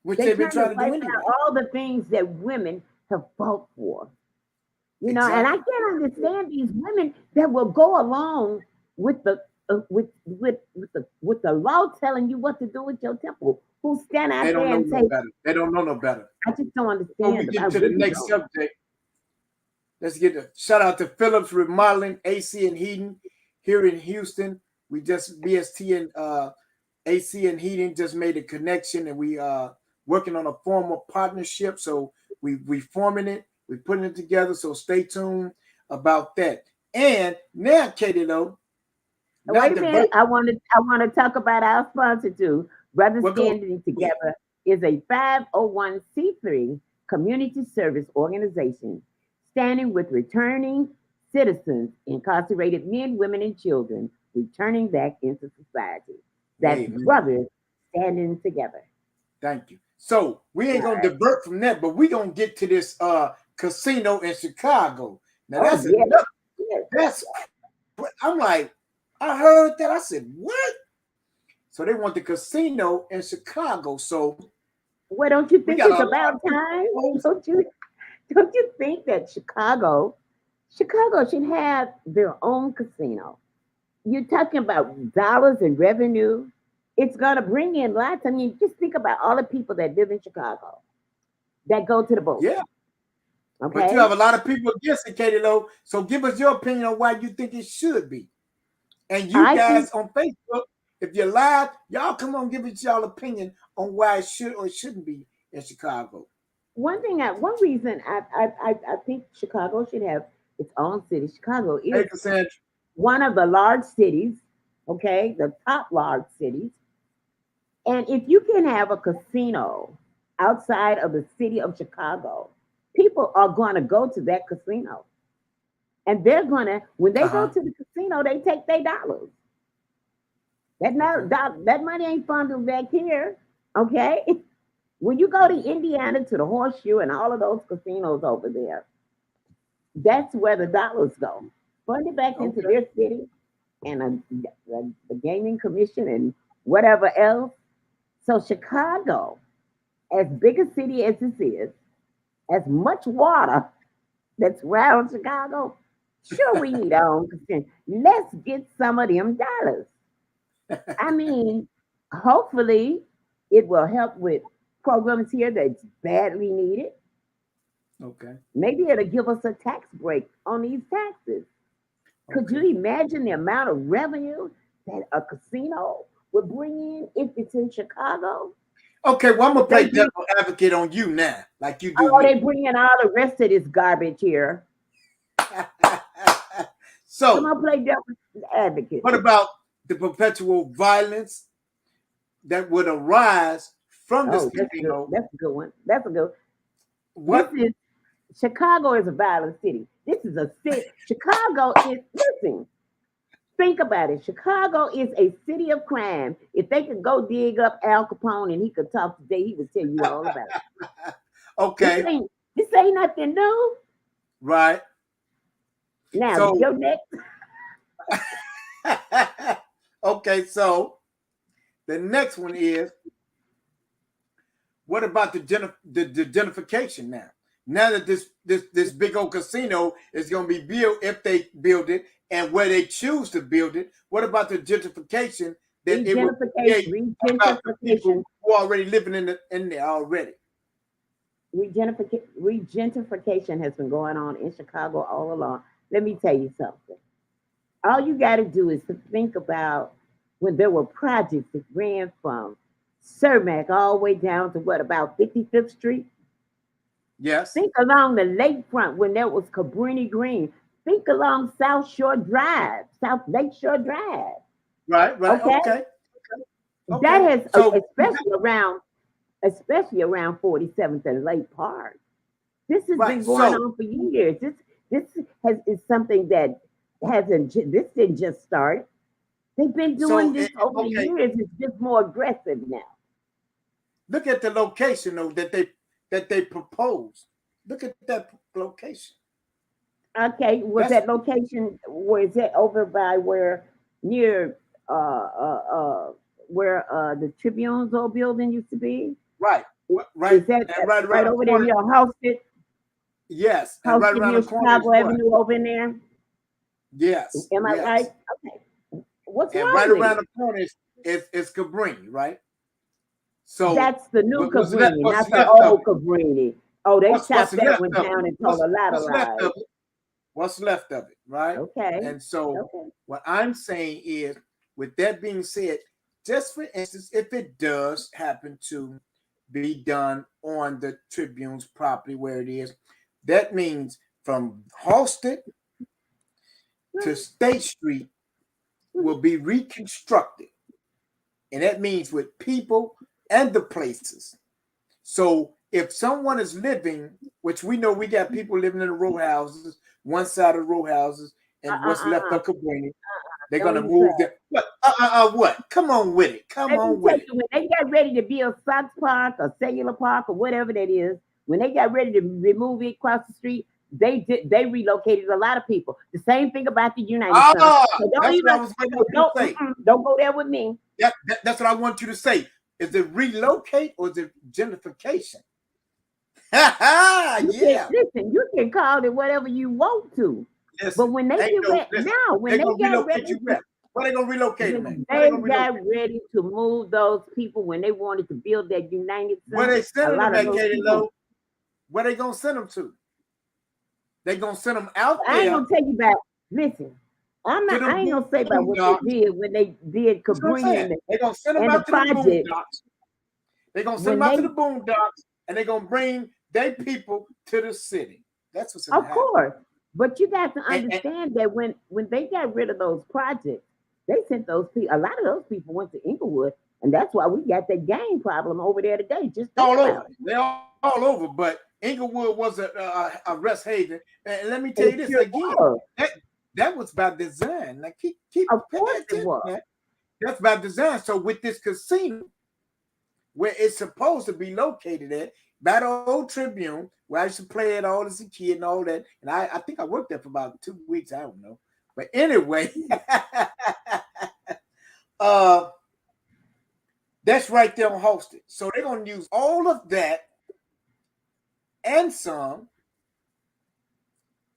which they've been They're trying to trying to do wipe anyway. out all the things that women have fought for. And I Exactly. can't understand these women that will go along with the with the law telling you what to do with your temple. Who stand They out don't there know and no say, better. They don't know no better. "I just don't Before we understand them. I get to the really next don't." subject, let's get a shout out to Phillips Remodeling, AC and Heating here in Houston. We just BST and AC and Heating just made a connection, and we working on a formal partnership. So we forming it, we putting it together. So stay tuned about that. And now, Katie, though, Wait not a minute. divert. I want to talk about our sponsor too. Brothers Well, go Standing ahead. Together is a 501c3 community service organization standing with returning citizens, incarcerated men, women, and children returning back into society. That's Amen. Brothers Standing Together. Thank you. So we ain't gonna divert from that, but we gonna get to this casino in Chicago. Now Oh that's yes, another. yes. That's I'm like, I heard that. I said, what? So they want the casino in Chicago. So Well, don't you we think got a it's lot about of people time? opposed. Don't you think that Chicago should have their own casino? You're talking about dollars and revenue. It's going to bring in lots. I mean, just think about all the people that live in Chicago that go to the boat. Yeah, but you Okay. have a lot of people against it, Katie Lowe. So give us your opinion on why you think it should be. And you I think guys on Facebook, if you're live, y'all come on, give us y'all opinion on why it should or shouldn't be in Chicago. one reason I think Chicago should have its own city. Chicago Hey, is Cassandra. one of the large cities, okay, the top large cities. And if you can have a casino outside of the city of Chicago, people are going to go to that casino. And they're going to, when they go Uh-huh. to the casino, they take their dollars. Okay. That money ain't funded back here. Okay. When you go to Indiana to the Horseshoe and all of those casinos over there, that's where the dollars go. Funded back into Okay. their city and the gaming commission and whatever else. So Chicago, as big a city as this is, as much water that's around Chicago, sure we need our own casino. Let's get some of them dollars. I mean, hopefully it will help with programs here that's badly needed. Okay. Maybe it'll give us a tax break on these taxes. Could you Okay. imagine the amount of revenue that a casino would bring in if it's in Chicago? Okay. Well, I'm gonna If they play bring, devil advocate on you now, like you do oh, me. they bring in all the rest of this garbage here. Come So, on, play devil's advocate. what about the perpetual violence that would arise from this Oh, that's good. casino? That's a good one. That's a good. This What? is Chicago is a violent city. This is a city. Chicago is listen. Think about it. Chicago is a city of crime. If they could go dig up Al Capone and he could talk today, he would tell you all about it. This Okay. ain't this ain't nothing new. Right. Now So, your next okay. So the next one is, what about the gentrification now? Now that this big old casino is going to be built, if they build it and where they choose to build it, what about the gentrification that it will create about the regentrification, people who are already living in there already? regentrification has been going on in Chicago all along. Let me tell you something. All you got to do is to think about when there were projects that ran from Cermak all the way down to what about 55th Street? Yes. Think along the lakefront when there was Cabrini Green. Think along South Shore Drive, South Lakeshore Drive. Right. Right. Okay, Okay. that Okay. has So especially around 47th and Lake Park. This has right. been going So on for years. This has is something that hasn't. This didn't just start. They've been doing this over the okay. years. It's just more aggressive now. Look at the location though that they proposed. Look at that location. Okay, was That's that location? Was it over by where near uh uh uh where the Tribune's old building used to be? right. Right. Is that And right right around the over there corner. near Halsted? Yes. And right Halsted around near the corner is Chicago what? Avenue over in there? Yes. Am I Yes. right? Okay. What's And wrong right with around it? the corner is Cabrini, right? So That's the new what's left? Cabrini, What's not the left of old it? Cabrini. Oh, they What's chopped that left one of it? down and told a lot of What's left lies. of it? What's left of it, right? Okay. And so Okay. what I'm saying is, with that being said, just for instance, if it does happen to be done on the Tribune's property where it is, that means from Halsted to State Street will be reconstructed. And that means with people and the places. So if someone is living, which we know we got people living in the row houses, one side of the row houses, and what's left Uh-uh. of Cabrini, they're Don't gonna even try. move them. What? What? Come on with it. Come Let me on tell with it. you, when they got ready to build Fox Park or Cellular Park or whatever that is, when they got ready to remove it across the street, they relocated a lot of people. The same thing about the United Center. Ah, So don't that's what I even was waiting so for you to say. don't go there with me. That's what I want you to say. Is it relocate or is it gentrification? You can Yeah. listen, you can call it whatever you want to. But Listen, when they ain't get no ready listen. now, when They're they gonna got relocate ready you to where? Where they gonna relocate them at? when Where they they gonna got relocate? ready to move those people when they wanted to build that United Where Center, they a sending lot them of at, those Katie people. Lowe? Where they gonna send them to? They gonna send them out I ain't there gonna tell you about. Listen, to I them ain't gonna say about what they boondocks. did when they did That's what I'm Cabrini saying. They're gonna send them and the out to the project boondocks. They're gonna send them when out to they, the boondocks, and they're gonna bring their people to the city. That's what's gonna of happen. course. But you got to And understand that when they got rid of those projects, they sent those people. A lot of those people went to Inglewood, and that's why we got that gang problem over there today. Just think all over. about it. They're all over. But Inglewood was a rest haven. And let me tell you It this sure again. was. That was by design. Like keep Of pay course it attention, was. man. That's by design. So with this casino, where it's supposed to be located at, by the old Tribune, where I used to play it all as a kid and all that. And I think I worked there for about 2 weeks. I don't know. But anyway, uh, that's right there on hosted. So they're gonna use all of that and some,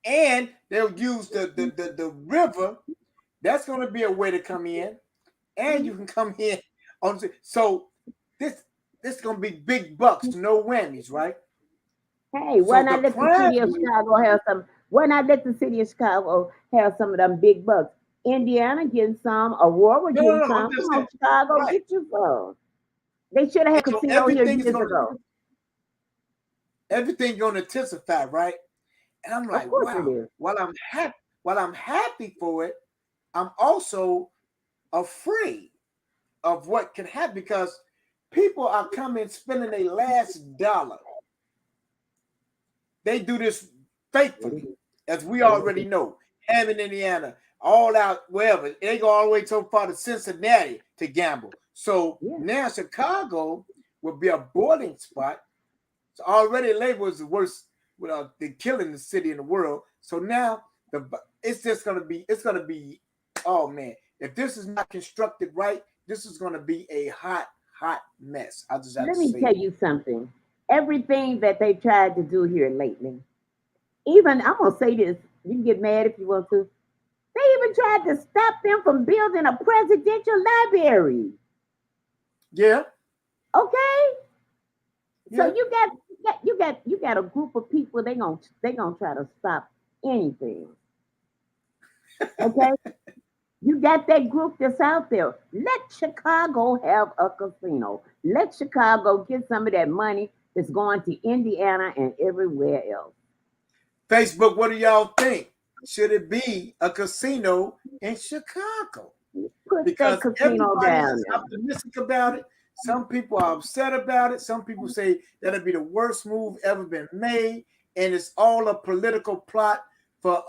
and they'll use the river. That's gonna be a way to come in, and you can come in on. So this this is gonna be big bucks, no whammies, right? Hey, why So the not let the crime city of rate, Chicago have some? Why not let the city of Chicago have some of them big bucks? Indiana getting some, Aurora getting no. I'm some. Come just on, saying, Chicago, right. get you some. They should have had And a so casino here years ago. everything gonna intensify, right? And I'm Of like, course it wow. is. While I'm happy for it, I'm also afraid of what can happen because people are coming spending their last dollar. They do this faithfully, as we already know. Hammond, Indiana, all out wherever. They go all the way so far to Cincinnati to gamble. So Yeah. now Chicago will be a boarding spot. It's already labeled as the worst, the killing the city in the world. So now it's just gonna be, oh man, if this is not constructed right, this is gonna be a hot mess. I just have Let to me say tell that. you something. Everything that they tried to do here lately, even I'm gonna say this. You can get mad if you want to. They even tried to stop them from building a presidential library. Yeah, Okay, so yeah. you got a group of people. They gonna try to stop anything. Okay, you got that group that's out there. Let Chicago have a casino. Let Chicago get some of that money that's going to Indiana and everywhere else. Facebook, what do y'all think? Should it be a casino in Chicago? Put that Because casino everybody down is there. optimistic about it. Some people are upset about it. Some people say that'll be the worst move ever been made, and it's all a political plot for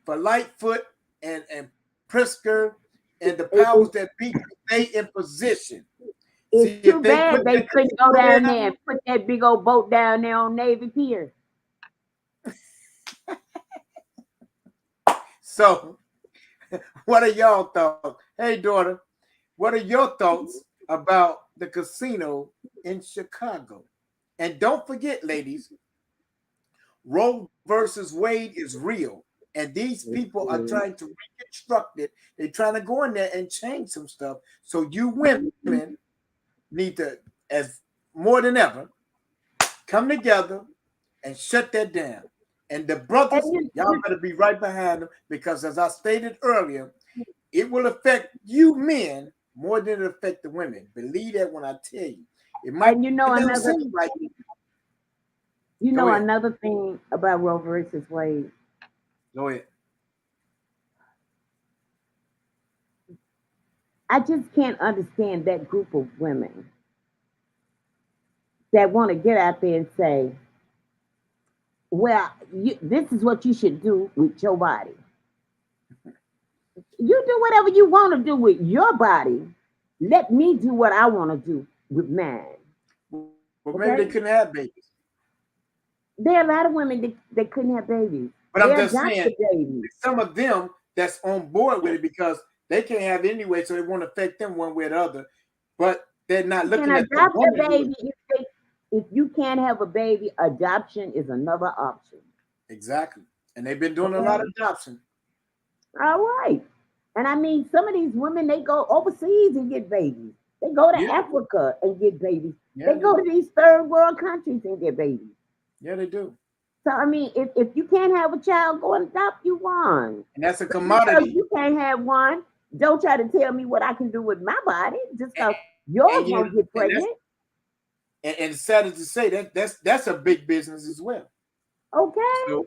Lightfoot and Prisker and the It, powers it, that be to stay in position. it's See, if too they put bad they that couldn't go casino down there, there and put that big old boat down there on Navy Pier. so what are y'all thoughts? Hey, daughter, what are your thoughts about the casino in Chicago? And don't forget, ladies, Roe versus Wade is real. And these people are trying to reconstruct it. They're trying to go in there and change some stuff. So you women need to, as more than ever, come together and shut that down. And the And brothers, y'all better be right behind them because, as I stated earlier, it will affect you men more than it affect the women. Believe that when I tell you. It might and not seem like it. Go ahead. another thing about Roe versus Wade. Go ahead. I just can't understand that group of women that want to get out there and say, "Well, this is what you should do with your body. You do whatever you want to do with your body. Let me do what I want to do with mine." Well, maybe they Okay? couldn't have babies. There are a lot of women that couldn't have babies. But They I'm just saying, adopted babies. some of them that's on board with it because they can't have it anyway, so it won't affect them one way or the other. But they're not You can looking at the adopt a woman who is baby if you can't have a baby. Adoption is another option. exactly. And they've been doing a lot of Okay, adoption. all right. And I mean, some of these women they go overseas and get babies. They go to Yeah, Africa and get babies. yeah, They they go to do. these third world countries and get babies. Yeah, they do. So I mean, if you can't have a child, go and adopt you one. And that's a Just because commodity. you can't have one, don't try to tell me what I can do with my body. Just And, because yours and you know, won't get and that's pregnant. and sad to say that's a big business as well. Okay. So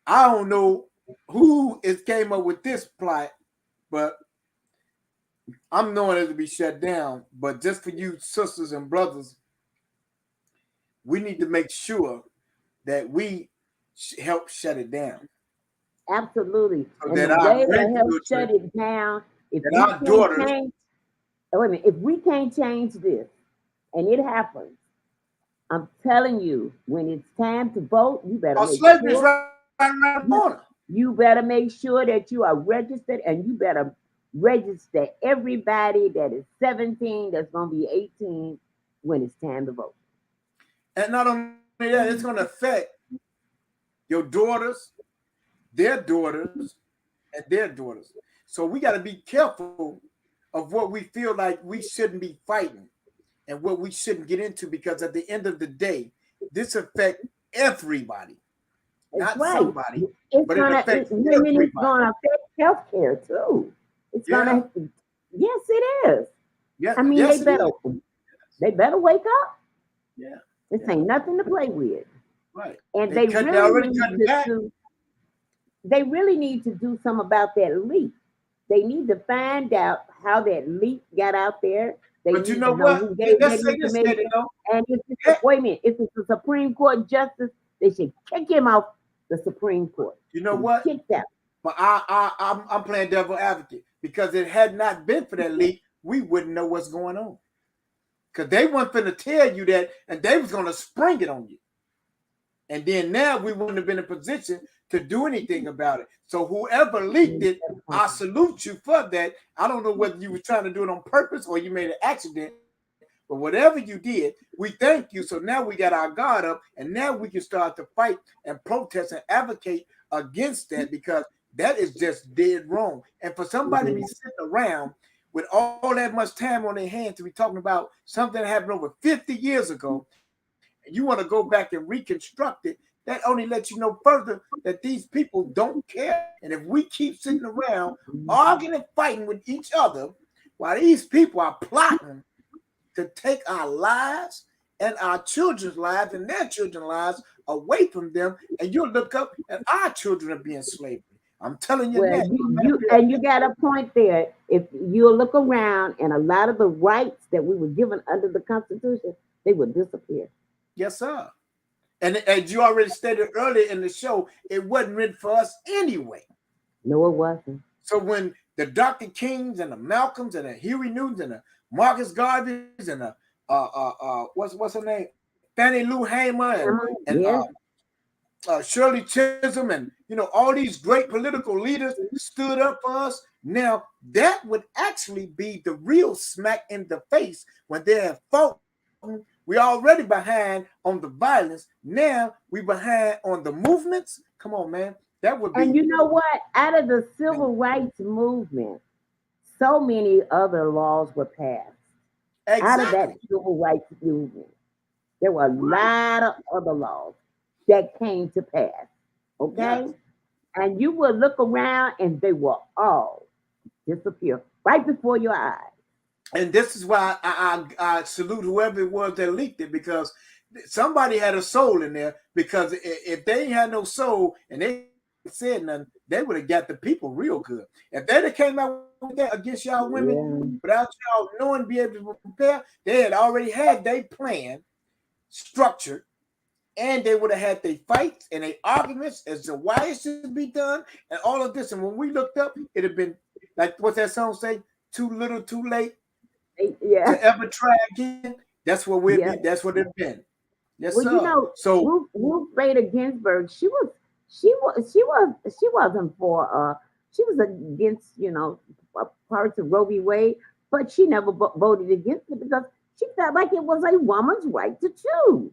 I don't know who is came up with this plot, but I'm knowing it to be shut down. But just for you sisters and brothers, we need to make sure that we help shut it down Absolutely. so And that the our way to help grandchildren, shut it down, if that we our can't daughters, change, oh, wait a minute, if we can't change this, and it happens, I'm telling you, when it's time to vote, you better our make slavery is sure right around the you, corner. you better make sure that you are registered, and you better register everybody that is 17 that's going to be 18 when it's time to vote. And not only that, it's going to affect your daughters, their daughters, and their daughters. So we got to be careful of what we feel like we shouldn't be fighting and what we shouldn't get into because at the end of the day, this affect everybody, That's not right. somebody, It's but it affects women, it's everybody. gonna affect healthcare too. It's Yeah, gonna, yes, it is. yeah, I mean, yes, it is. they better wake up. Yeah, This yeah, ain't nothing to play with. right. And They already cutting back. they really need to do something about that leak. They need to find out how that leak got out there. They But you need to know know what? who gave Let's that say this, information. though. And if it's Yeah, wait a minute, if it's a Supreme Court justice, they should kick him off the Supreme Court. you know Should what? kicked out. But I'm playing devil advocate because it had not been for that leak, we wouldn't know what's going on. Because they weren't finna tell you that, and they was gonna spring it on you. And then now we wouldn't have been in a position to do anything about it. So whoever leaked it, I salute you for that. I don't know whether you were trying to do it on purpose or you made an accident, but whatever you did, we thank you. So now we got our guard up, and now we can start to fight and protest and advocate against that because that is just dead wrong. And for somebody to be sitting around with all that much time on their hands to be talking about something that happened over 50 years ago, and you want to go back and reconstruct it, that only lets you know further that these people don't care. And if we keep sitting around arguing and fighting with each other while these people are plotting to take our lives and our children's lives and their children's lives away from them, and you look up and our children are being slavery. I'm telling you Well, that. you got a point there. If you look around, and a lot of the rights that we were given under the Constitution, they would disappear. Yes, sir. And as you already stated earlier in the show, it wasn't written for us anyway. No, it wasn't. So when the Dr. Kings and the Malcolms and the Huey Newtons and the Marcus Garveys and the what's her name, Fannie Lou Hamer and Yes. Shirley Chisholm and all these great political leaders stood up for us. Now that would actually be the real smack in the face when they have fought. We already behind on the violence. Now we behind on the movements. Come on, man. That would be. And you know what? Out of the civil rights movement, so many other laws were passed. Out of that Exactly. civil rights movement, there were a Right. lot of other laws that came to pass. Yes. Okay? And you would look around and they will all disappear right before your eyes. And this is why I salute whoever it was that leaked it, because somebody had a soul in there. Because if they ain't had no soul and they said nothing, they would have got the people real good. If they had came out with that against y'all Yeah. women without y'all knowing, be able to prepare, they had already had their plan structured, and they would have had their fights and their arguments as to why it should be done and all of this. And when we looked up, it'd have been like what that song say, too little, too late Yeah. to ever try again. That's what we'll Yeah. be. That's what it's been. Yes, Well, you sir. know, So Ruth Bader Ginsburg, she wasn't for she was against parts of Roe v. Wade, but she never voted against it because she felt like it was a woman's right to choose.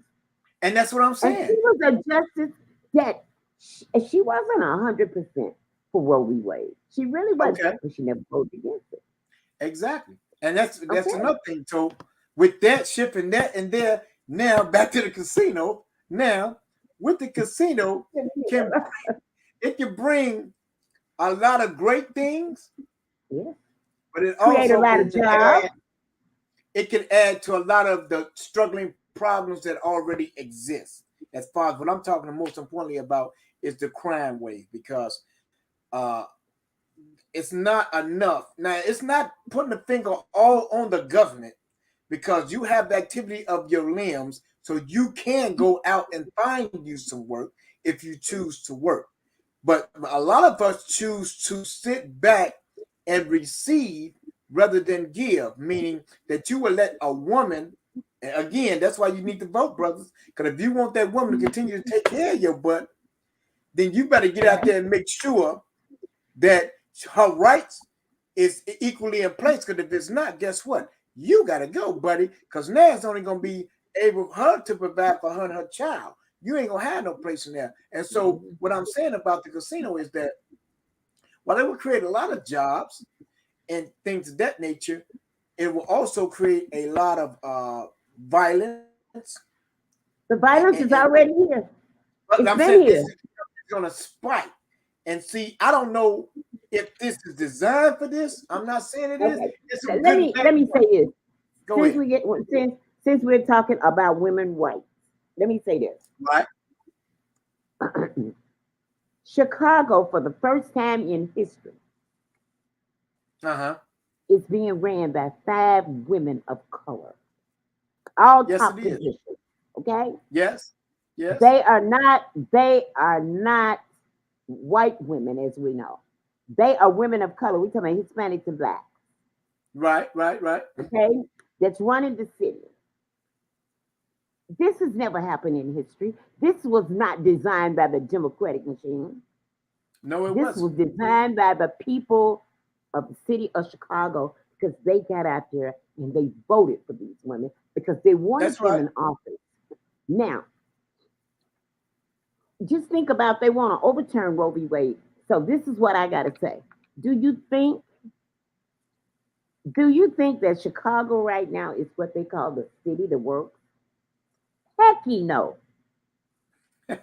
and that's what I'm And she saying. was a justice that she wasn't 100% for Roe v. Wade. She really wasn't, Okay, but she never voted against it. exactly. And that's Okay. another thing. So with that shipping that and there, now back to the casino. Now with the casino, can it can bring a lot of great things, Yeah. but it Create a also lot can of jobs. add to a lot of the struggling problems that already exist. As far as what I'm talking most importantly about is the crime wave, because uh, it's not enough. Now, it's not putting the finger all on the government because you have the activity of your limbs, so you can go out and find you some work if you choose to work. But a lot of us choose to sit back and receive rather than give, meaning that you will let a woman, and again, that's why you need to vote, brothers, because if you want that woman to continue to take care of your butt, then you better get out there and make sure that her rights is equally in place. Because if it's not, guess what? You got to go, buddy, because now it's only going to be able her to provide for her and her child. You ain't going to have no place in there. And so what I'm saying about the casino is that while it will create a lot of jobs and things of that nature, it will also create a lot of violence The violence and is already here. But It's I'm been saying this here. is going to spike. And see, I don't know if this is designed for this. I'm not saying it is. Okay. It's some Let good. me say this. Go Since ahead. we get since we're talking about women rights, let me say Right. this. Chicago, for the first time in history, Uh-huh. is being ran by 5 women of color, all Yes, it top is. positions. Okay, Yes. Yes. they are not white women as we know. They are women of color. We're talking about Hispanics and blacks. Right. Right. Right. Okay, that's running the city. This has never happened in history. This was not designed by the Democratic machine. No, it This wasn't. was designed by the people of the city of Chicago because they got out there and they voted for these women because they wanted That's them right. in office. Now, just think about they want to overturn Roe v. Wade. So this is what I got to say. Do you think do you think that Chicago right now is what they call the city that works? Heck no.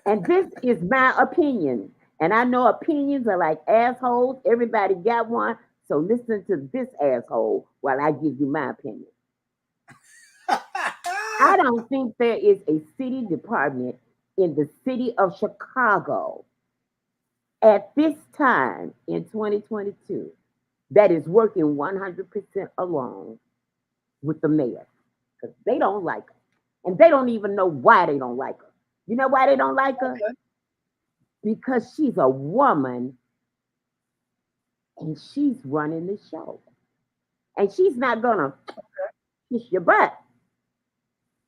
And this is my opinion. And I know opinions are like assholes. Everybody got one. So listen to this asshole while I give you my opinion. I don't think there is a city department in the city of Chicago at this time in 2022 that is working 100% alone with the mayor because they don't like her. And they don't even know why they don't like her. You know why they don't like her? Okay. Because she's a woman and she's running the show. And she's not gonna kiss your butt.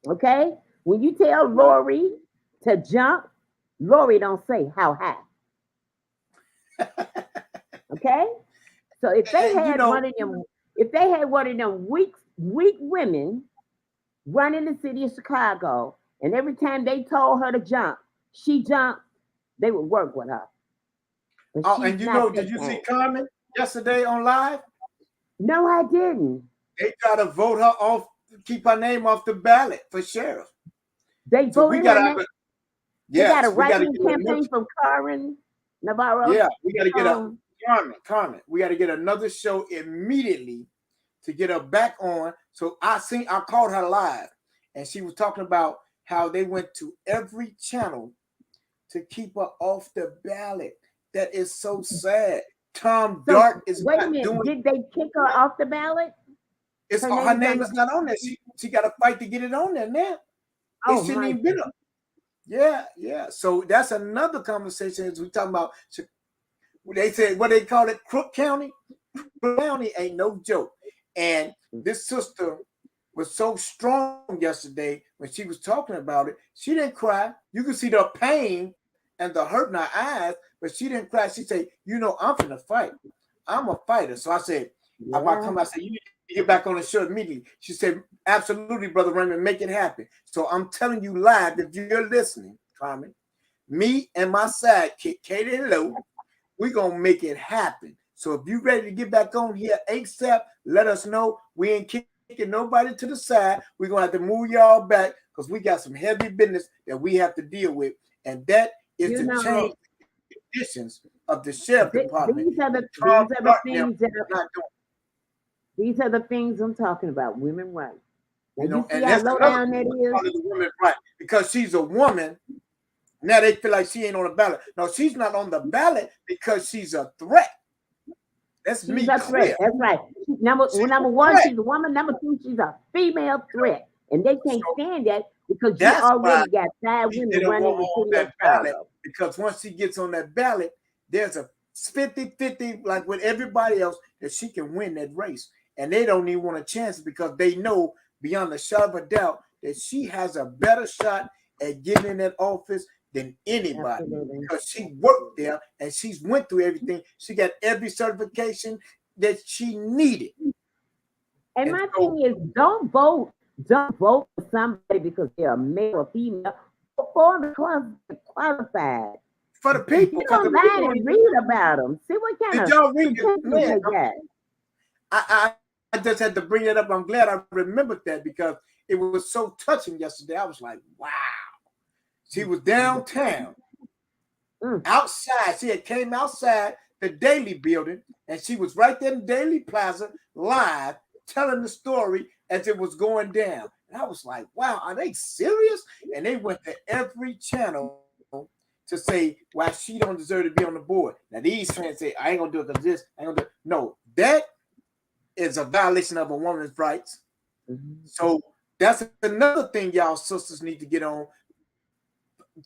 Okay? When you tell Right. Lori to jump, Lori don't say how high. Okay? So And you know, if they had one of them weak women running the city of Chicago, and every time they told her to jump, she jumped, they would work with her. But oh, she's and you not know, that did you see kind. Carmen yesterday on live? No, I didn't. They try to vote her off, keep her name off the ballot for sheriff. They So we voted her gotta have name. a They got a yes, we gotta write-in get another campaign from Karen Navarro. yeah, we gotta get a Um, Carmen. We gotta get another show immediately to get her back on. So I called her live and she was talking about how they went to every channel to keep her off the ballot. That is so sad. Tom so Dart is wait a not minute. doing Did they kick her off the ballot? it's Her her name is name on is the. not on there. She got to fight to get it on there now. It Oh shouldn't my. even been up. Yeah, yeah. So that's another conversation as we talking about. They said what they call it, Crook County. Crook County ain't no joke. And this sister was so strong yesterday when she was talking about it. She didn't cry. You could see the pain and the hurt in her eyes, but she didn't cry. She said, "You know, I'm finna fight. I'm a fighter." So I said, "About Yeah. come." I said, "You need to get back on the show immediately." She said, "Absolutely, Brother Raymond, make it happen." So I'm telling you live, if you're listening, Carmen, me and my sidekick, Katie Lowe, we're gonna make it happen. So if you ready to get back on here ASAP, let us know. We ain't kicking nobody to the side. We're gonna have to move y'all back because we got some heavy business that we have to deal with, and that is You to change know, the conditions of the sheriff department. these are the Tom these are the Dartnell things that is are, not doing, these are the things I'm talking about. Women rights. Now you you know, see and how that's low another down that is. part of the women's right because she's a woman. Now they feel like she ain't on the ballot. No, she's not on the ballot because she's a threat. Let's She's be a threat. clear. That's right. She's Number a one, threat. she's a woman. Number two, she's a female threat. And they can't So stand that because you that's why already got 5 women they don't running want her the on city of that ballot Chicago. because once she gets on that ballot, there's a 50-50, like with everybody else, that she can win that race. And they don't even want a chance because they know beyond a shadow of a doubt that she has a better shot at getting in that office than anybody Absolutely. because she worked there and she's went through everything. She got every certification that she needed. And And my so thing is, don't vote for somebody because they're a male or female. Vote for them because they're qualified. for the people, Get because the online people and don't read even, about them. See what kind did of y'all read it? credentials Man, they got. I just had to bring it up. I'm glad I remembered that because it was so touching yesterday. I was like, wow. She was downtown Mm. outside. She had came outside the Daily building, and she was right there in Daily Plaza live telling the story as it was going down. And I was like, wow, are they serious? And they went to every channel to say why she don't deserve to be on the board. Now these fans say, I ain't gonna do it because this, I ain't gonna do it. No, that is a violation of a woman's rights. Mm-hmm. So that's another thing y'all sisters need to get on.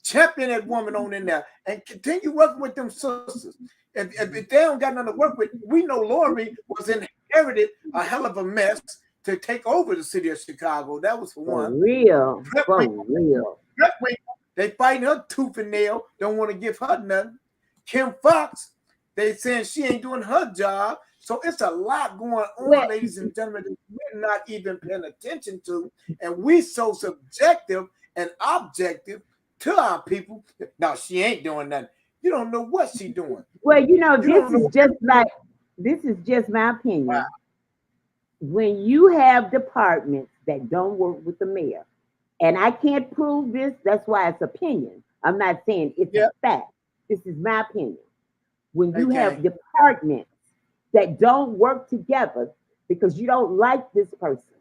Champion that woman on in there and continue working with them sisters. If they don't got nothing to work with, we know Lori was inherited a hell of a mess to take over the city of Chicago. That was for For one. real. Brett For Winkle, real. they fighting her tooth and nail, don't want to give her nothing. Kim Fox, they saying she ain't doing her job. So it's a lot going Well, on, ladies and gentlemen, that we're not even paying attention to. And we so subjective and objective to our people. No, she ain't doing nothing. You don't know what she doing. well, You don't know. this is just my Wow. opinion. When you have departments that don't work with the mayor, and I can't prove this, that's why it's opinion. I'm not saying it's a Yeah. fact. This is my opinion. When you have Okay. departments that don't work together because you don't like this person,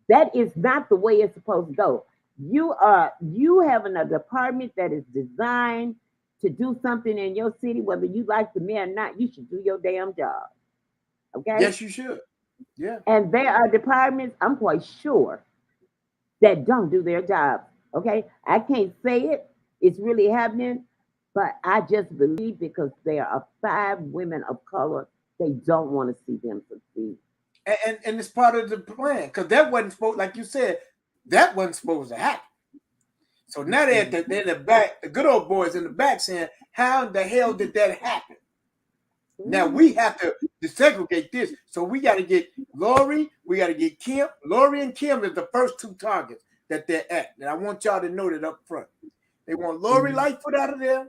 that is not the way it's supposed to go. You having a department that is designed to do something in your city, whether you like the mayor or not, you should do your damn job. Okay? Yes, you should. Yeah. And there are departments, I'm quite sure, that don't do their job. Okay? I can't say it, it's really happening, but I just believe because there are 5 women of color, they don't want to see them succeed. And it's part of the plan because that wasn't supposed, like you said, that wasn't supposed to happen. So now they're in the back, the good old boys in the back saying, how the hell did that happen? Now we have to desegregate this. So we got to get Lori, we got to get Kim. Lori and Kim is the first 2 targets that they're at. And I want y'all to know that up front. They want Lori Lightfoot out of there,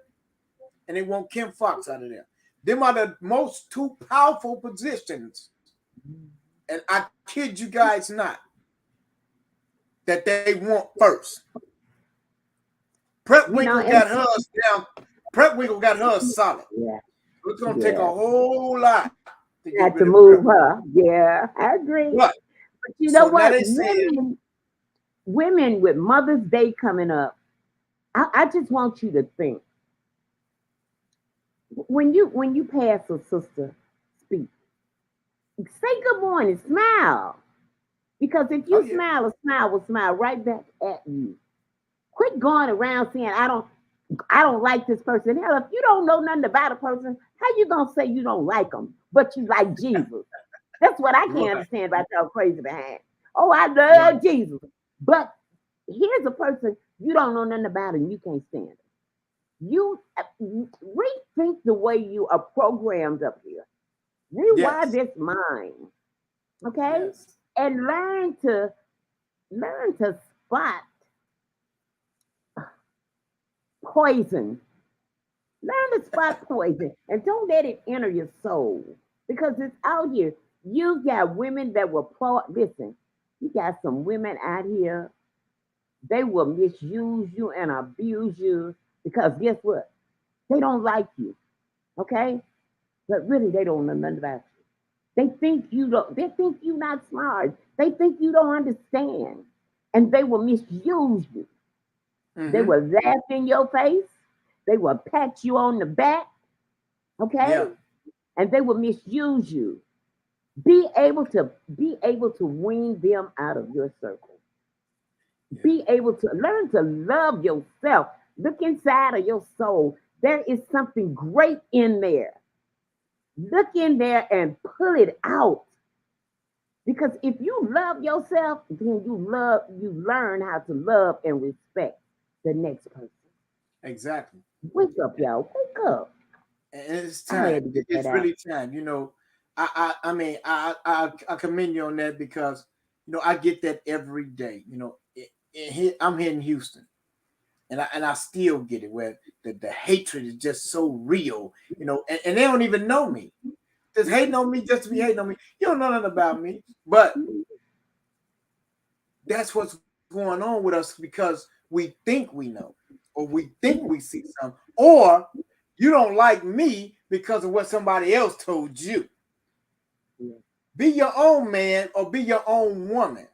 and they want Kim Fox out of there. Them are the most 2 powerful positions. And I kid you guys not, that they want first. Prep You know, Winkle got hers down. Prep Winkle got hers solid. yeah, It's going to take a yeah. whole lot to get Had to rid of move Prep. her. Yeah, I agree. But But you know so now what? they saying, Women with Mother's Day coming up, I just want you to think when you pass a sister speak, say good morning, smile. Because if oh you yeah, smile, a smile will smile right back at you. Quit going around saying I don't like this person. Hell, if you don't know nothing about a person, how you gonna say you don't like them, but you like Jesus? That's what I can't right, understand about y'all crazy behind. Oh, I right, love Jesus. But here's a person you don't know nothing about and you can't stand it. You rethink the way you are programmed up here. Rewire yes, this mind, okay? yes, And learn to spot poison. Learn to spot poison and don't let it enter your soul because it's out here. You got women that will listen. You got some women out here. They will misuse you and abuse you because guess what? They don't like you, okay? But really, they don't know nothing about you. They think you don't. They think you not smart. They think you don't understand, and they will misuse you. They mm-hmm, will laugh in your face. They will pat you on the back, yeah, okay? And they will misuse you. Be able to wean them out of your circle. yeah, Be able to learn to love yourself. Look inside of your soul. There is something great in there. Look in there and pull it out. Because if you love yourself, then you learn how to love and respect the next person. exactly. Wake up, y'all. Wake up. And it's I time. had to get that It's out. really time. You know, I mean, I commend you on that because you know I get that every day. You know, I'm here in Houston, and I still get it where the hatred is just so real. You know, and they don't even know me. Just hating on me just to be hating on me. You don't know nothing about me, but that's what's going on with us because we think we know, or we think Yeah. we see something, or You don't like me because of what somebody else told you. Yeah. Be your own man or be your own woman.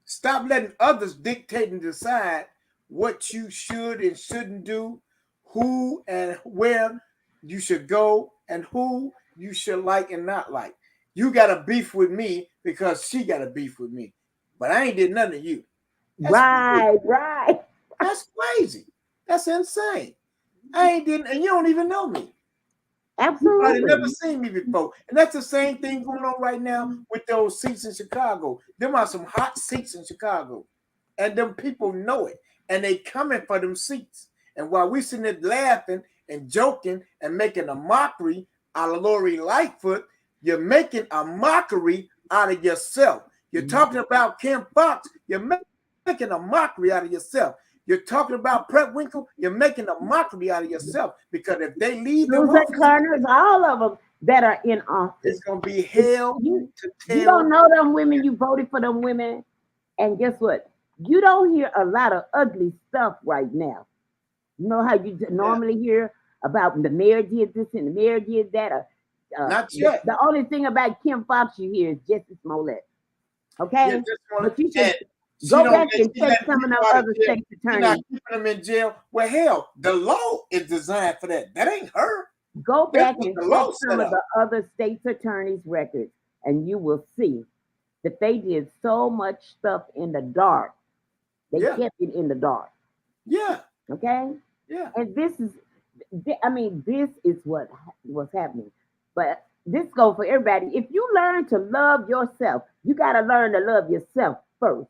Stop letting others dictate and decide what you should and shouldn't do, who and where you should go, and who you should like and not like. You got a beef with me because she got a beef with me, but I ain't did nothing to you. That's crazy. Right. That's crazy. That's insane. I ain't did, and you don't even know me. You might have never Absolutely. seen me before. And that's the same thing going on right now with those seats in Chicago. Them are some hot seats in Chicago. And them people know it. And they coming for them seats. And while we sitting there laughing and joking and making a mockery out of Lori Lightfoot, you're making a mockery out of yourself. You're talking about Kim Fox, you're making a mockery out of yourself. You're talking about Brett Winkle, you're making a mockery out of yourself. Because if they leave them Susan offices, Connors, all of them that are in office. it's gonna be hell You, to you tell. don't know them women, you voted for them women. And guess what? You don't hear a lot of ugly stuff right now. You know how you Yeah, normally hear about the mayor did this and the mayor did that. not yet. The only thing about Kim Fox you hear is Justice Smollett. Yeah, Okay? just want But you and should she go don't back let and she check letting some of them people out of other jail. states' She's not attorneys. keeping them in jail. Well, hell, the law is designed for that. That ain't her. Go That's back what and the check law some set of up. the other states' attorneys' records, and you will see that they did so much stuff in the dark. They Yeah, kept it in the dark. yeah, Okay? yeah. And this is what's happening. But this goes for everybody. If you learn to love yourself, you got to learn to love yourself first.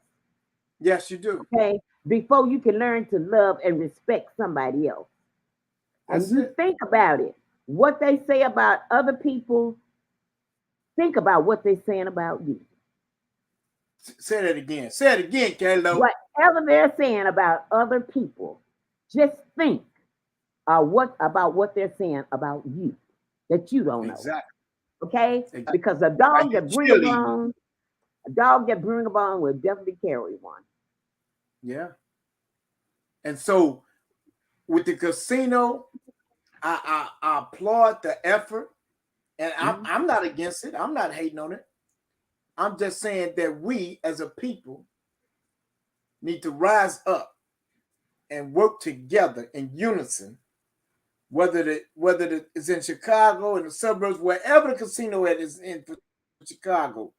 Yes, you do. Okay? Before you can learn to love and respect somebody else. And That's you it. think about it. What they say about other people, think about what they're saying about you. Say that again. Say it again, Kalo. Whatever they're saying about other people, just think what about what they're saying about you that you don't know. Exactly. Okay? Exactly. Because a Like dog you that bring a cheerleading. bone, a dog that bring a bone will definitely carry one. Yeah. And so with the casino, I applaud the effort, and Mhm. I'm not against it. I'm not hating on it. I'm just saying that we as a people need to rise up and work together in unison. Whether it's in Chicago, in the suburbs, wherever the casino is in Chicago,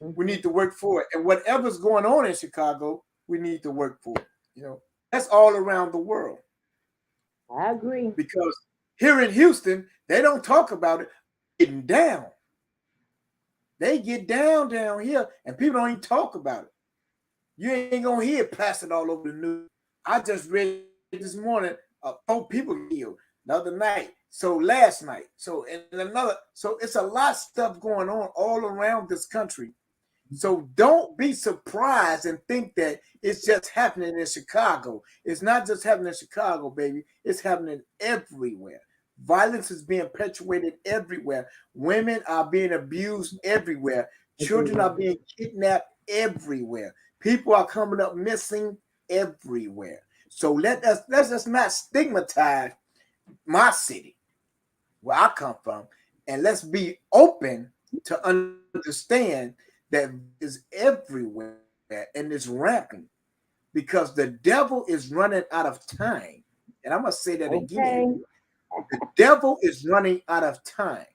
we Mhm. need to work for it. And whatever's going on in Chicago, we need to work for it. That's all around the world. I agree. Because here in Houston, they don't talk about it. Getting down. They get down here, and people don't even talk about it. You ain't gonna hear it plastered all over the news. I just read this morning, 4 people killed the other night. So last night. So it's a lot of stuff going on all around this country. So don't be surprised and think that it's just happening in Chicago. It's not just happening in Chicago, baby. It's happening everywhere. Violence is being perpetuated everywhere. Women are being abused everywhere. Children are being kidnapped everywhere. People are coming up missing everywhere. So let's just not stigmatize my city, where I come from, and let's be open to understand that is everywhere and is rampant because the devil is running out of time. And I'm gonna say that again. Okay. The devil is running out of time.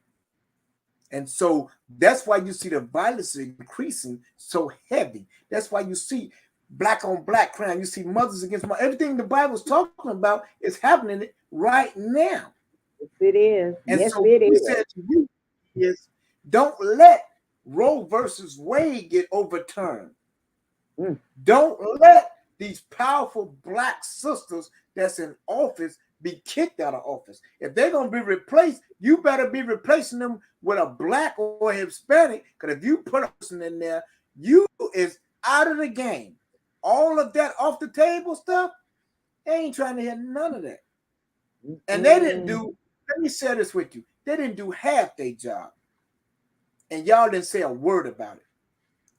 And so that's why you see the violence increasing so heavy. That's why you see black on black crime. You see mothers against mothers. Everything the Bible's talking about is happening right now. Yes, it is. And Yes, so it we is. said to you is don't let Roe versus Wade get overturned. Mm. Don't let these powerful black sisters that's in office be kicked out of office. If they're going to be replaced, you better be replacing them with a black or Hispanic, because if you put a person in there, you is out of the game. All of that off the table stuff, they ain't trying to hear none of that. And they didn't Mm. do, let me share this with you, they didn't do half their job. And y'all didn't say a word about it.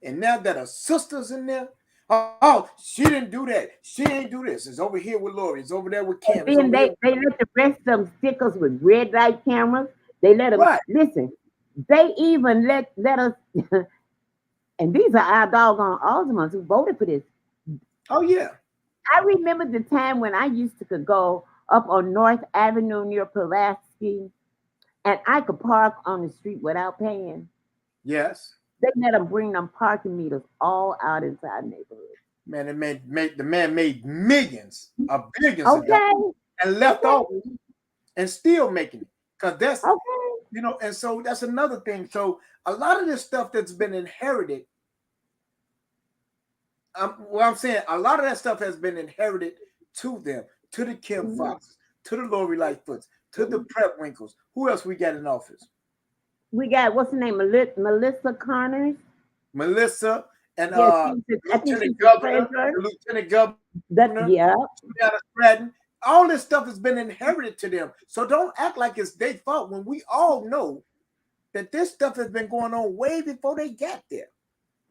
And now that our sisters in there, Oh, she didn't do that. She ain't do this. It's over here with Lori. It's over there with And Kim. It's then over here. they let the rest of them stickers with red light cameras. They let them Right. listen. They even let us, and these are our doggone aldermen who voted for this. Oh, yeah. I remember the time when I used to could go up on North Avenue near Pulaski, and I could park on the street without paying. Yes. They let them bring them parking meters all out inside the neighborhood. Man, it made the man made millions of billions of dollars Okay, and left okay, office and still making it. Because that's, okay. and so that's another thing. So a lot of this stuff that's been inherited, well, I'm saying a lot of that stuff has been inherited to them, to the Kim Mhm. Foxes, to the Lori Lightfoots, to the Prep Winkles. Who else we got in office? We got what's the name? Melissa Connors. Melissa and Yes, I think she's the treasurer. The Lieutenant Governor, That yeah. Juliana Stratton. All this stuff has been inherited to them. So don't act like it's their fault when we all know that this stuff has been going on way before they got there.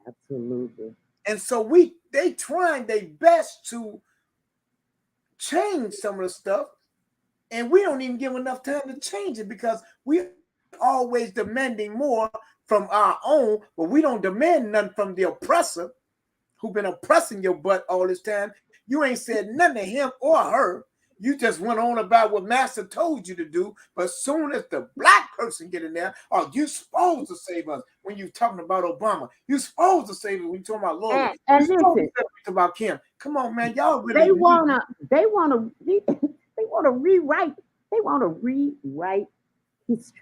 Absolutely. And so they trying their best to change some of the stuff, and we don't even give enough time to change it because we always demanding more from our own, but we don't demand nothing from the oppressor who been oppressing your butt all this time. You ain't said nothing to him or her. You just went on about what Master told you to do. But soon as the black person get in there, oh, you supposed to save us when you talking about Obama. You supposed to save us when you talking about Lori. And You supposed to listen, say about Kim. Come on, man. Y'all really they need wanna they wanna they wanna rewrite they wanna rewrite history.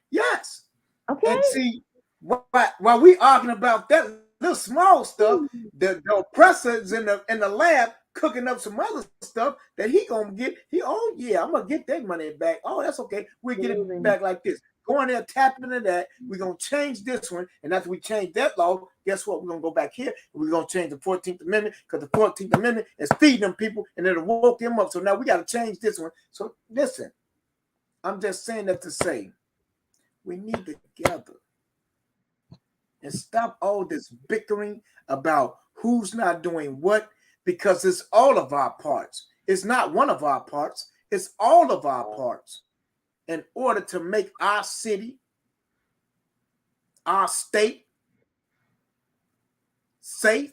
yes. Okay. And see, while we arguing about that little small stuff, the oppressors in the lab cooking up some other stuff that he gonna get. Oh yeah, I'm gonna get that money back. Oh, that's okay. We get it Absolutely. back like this. Go in there, tap into that. We're gonna change this one, and after we change that law, guess what? We're gonna go back here and we're gonna change the 14th Amendment because the 14th Amendment is feeding them people and it'll woke them up. So now we gotta change this one. So listen, I'm just saying that to say we need to gather and stop all this bickering about who's not doing what, because it's all of our parts. It's not one of our parts, it's all of our parts in order to make our city, our state safe,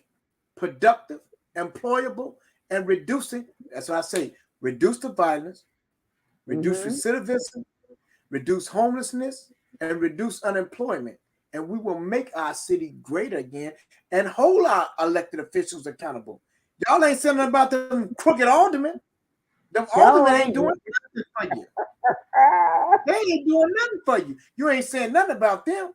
productive, employable, and reducing. That's why I say reduce the violence, reduce recidivism, reduce homelessness, and reduce unemployment. And we will make our city great again and hold our elected officials accountable. Y'all ain't saying nothing about them crooked aldermen. Them So aldermen ain't ain't doing it? nothing for you. They ain't doing nothing for you. You ain't saying nothing about them.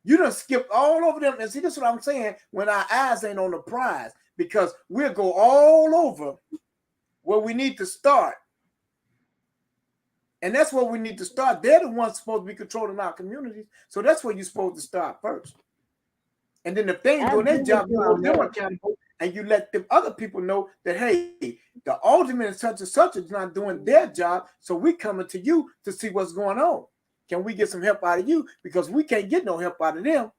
You done skipped all over them. And see, this is what I'm saying when our eyes ain't on the prize, because we'll go all over where we need to start. And that's where we need to start. They're the ones supposed to be controlling our communities. So that's where you're supposed to start first. And then if they ain't I doing agree their with job, you you hold on them that. accountable and you let them other people know that, hey, the alderman such and such is not doing their job. So we coming to you to see what's going on. Can we get some help out of you? Because we can't get no help out of them.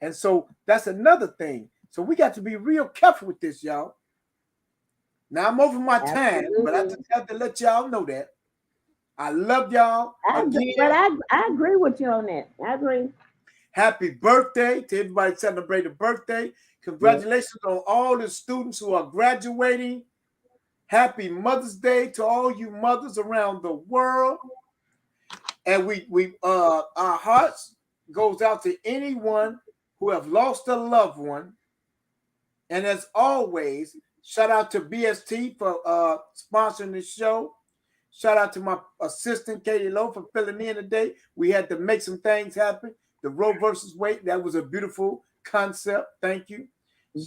And so that's another thing. So we got to be real careful with this, y'all. Now I'm over my time, but I Absolutely. just have to let y'all know that. I love y'all But again. I agree with you on that. I agree. Happy birthday to everybody celebrating birthday. Yes. Congratulations on all the students who are graduating. Happy Mother's Day to all you mothers around the world. And our hearts goes out to anyone who have lost a loved one. And as always, shout out to BST for sponsoring the show. Shout out to my assistant, Katie Lowe, for filling in today. We had to make some things happen. The Roe versus Wade, that was a beautiful concept. Thank you.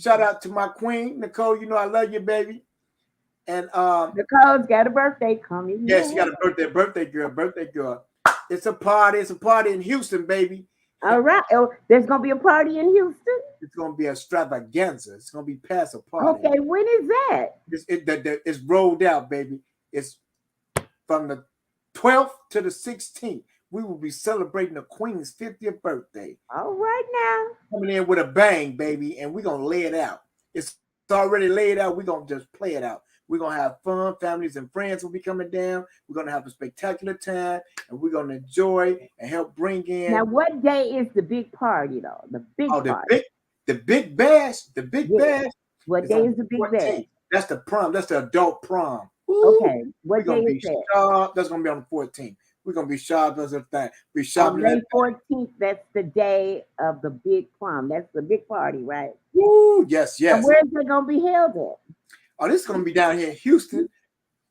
Shout out to my queen, Nicole. You know I love you, baby. And Nicole's got a birthday coming. yeah, she Yeah. got a birthday girl. It's a party in Houston, baby. All right. Oh, there's gonna be a party in Houston. It's gonna be a extravaganza. It's gonna be past a party. Okay, when is that? It's rolled out, baby. It's from the 12th to the 16th. We will be celebrating the Queen's 50th birthday. All right now. Coming in with a bang, baby, and we're gonna lay it out. It's already laid out. We're going to just play it out. We're going to have fun. Families and friends will be coming down. We're going to have a spectacular time, and we're going to enjoy and help bring in. Now, what day is the big party, though? The big party. The big bash. The big bash. What day is the big bash? That's the prom. That's the adult prom. Okay. What day is that? Sharp. That's going to be on the 14th. We're going to be sharp as a thing. Be sharp. On May 14th, that's the day of the big prom. That's the big party, right? Woo, yes. And where is it going to be held at? Oh, this is going to be down here in Houston.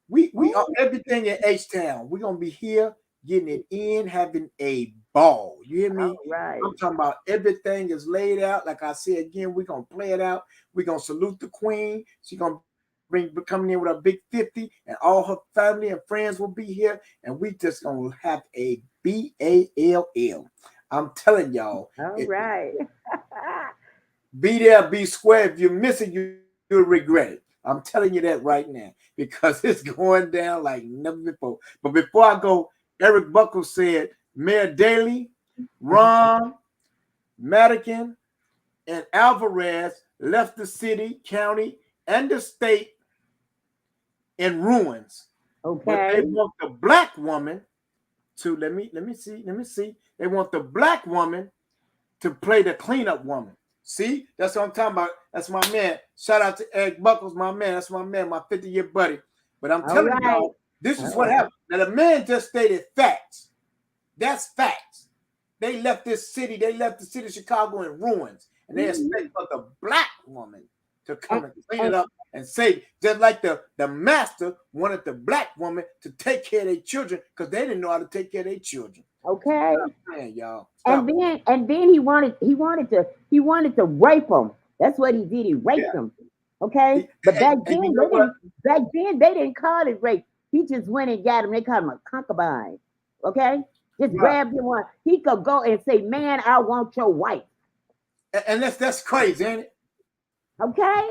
We are everything in H-Town. We're going to be here getting it in, having a ball. You hear me? All right. I'm talking about everything is laid out. Like I said again, we're going to play it out. We're going to salute the queen. She's going to coming in with a big 50, and all her family and friends will be here, and we just gonna have a BALL. I'm telling y'all. All right. Be there, be square. If you miss it, you'll regret it. I'm telling you that right now, because it's going down like never before. But before I go, Eric Buckles said Mayor Daley, Ron, Madigan, and Alvarez left the city, county, and the state in ruins. Okay. But they want the black woman to let me see. They want the black woman to play the cleanup woman. See, that's what I'm talking about. That's my man. Shout out to Eric Buckles, my man. That's my man, my 50-year buddy. But I'm telling y'all, this is what happened. Now the man just stated facts. That's facts. They left this city. They left the city of Chicago in ruins, and they expect for the black woman to come and clean it up and save it. Just like the master wanted the black woman to take care of their children because they didn't know how to take care of their children. Okay. Man, y'all. And then he wanted to rape them. That's what he did. He raped them. Okay. But back then they didn't call it rape. He just went and got him. They called him a concubine. Okay. Just grabbed him one. He could go and say, "Man, I want your wife." And that's crazy, ain't it? Okay.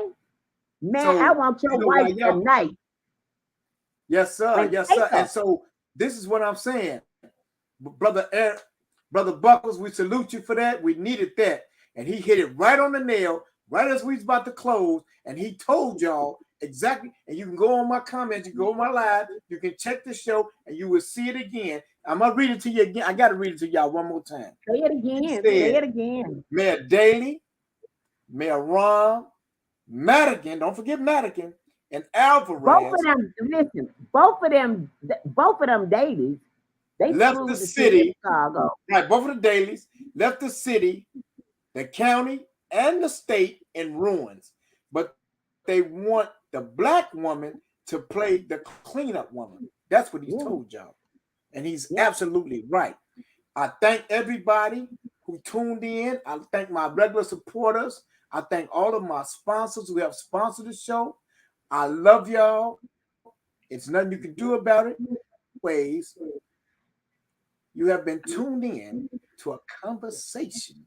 Man, so, I want your wife tonight. Yes, sir. Yes, sir. And so this is what I'm saying. Brother Buckles, we salute you for that. We needed that. And he hit it right on the nail, right as we was about to close. And he told y'all exactly. And you can go on my comments, you can go on my live, you can check the show, and you will see it again. I'm going to read it to you again. I got to read it to y'all one more time. Say it again. Say it again. Mayor Daley, Mayor Ron, Madigan, don't forget Madigan, and Alvarez. Both of them, listen, both of them Dailies, they left the city. Chicago. Right, both of the Dailies left the city, the county, and the state in ruins. But they want the black woman to play the cleanup woman. That's what he told y'all. And he's absolutely right. I thank everybody who tuned in. I thank my regular supporters. I thank all of my sponsors who have sponsored the show. I love y'all. It's nothing you can do about it. Ways you have been tuned in to a conversation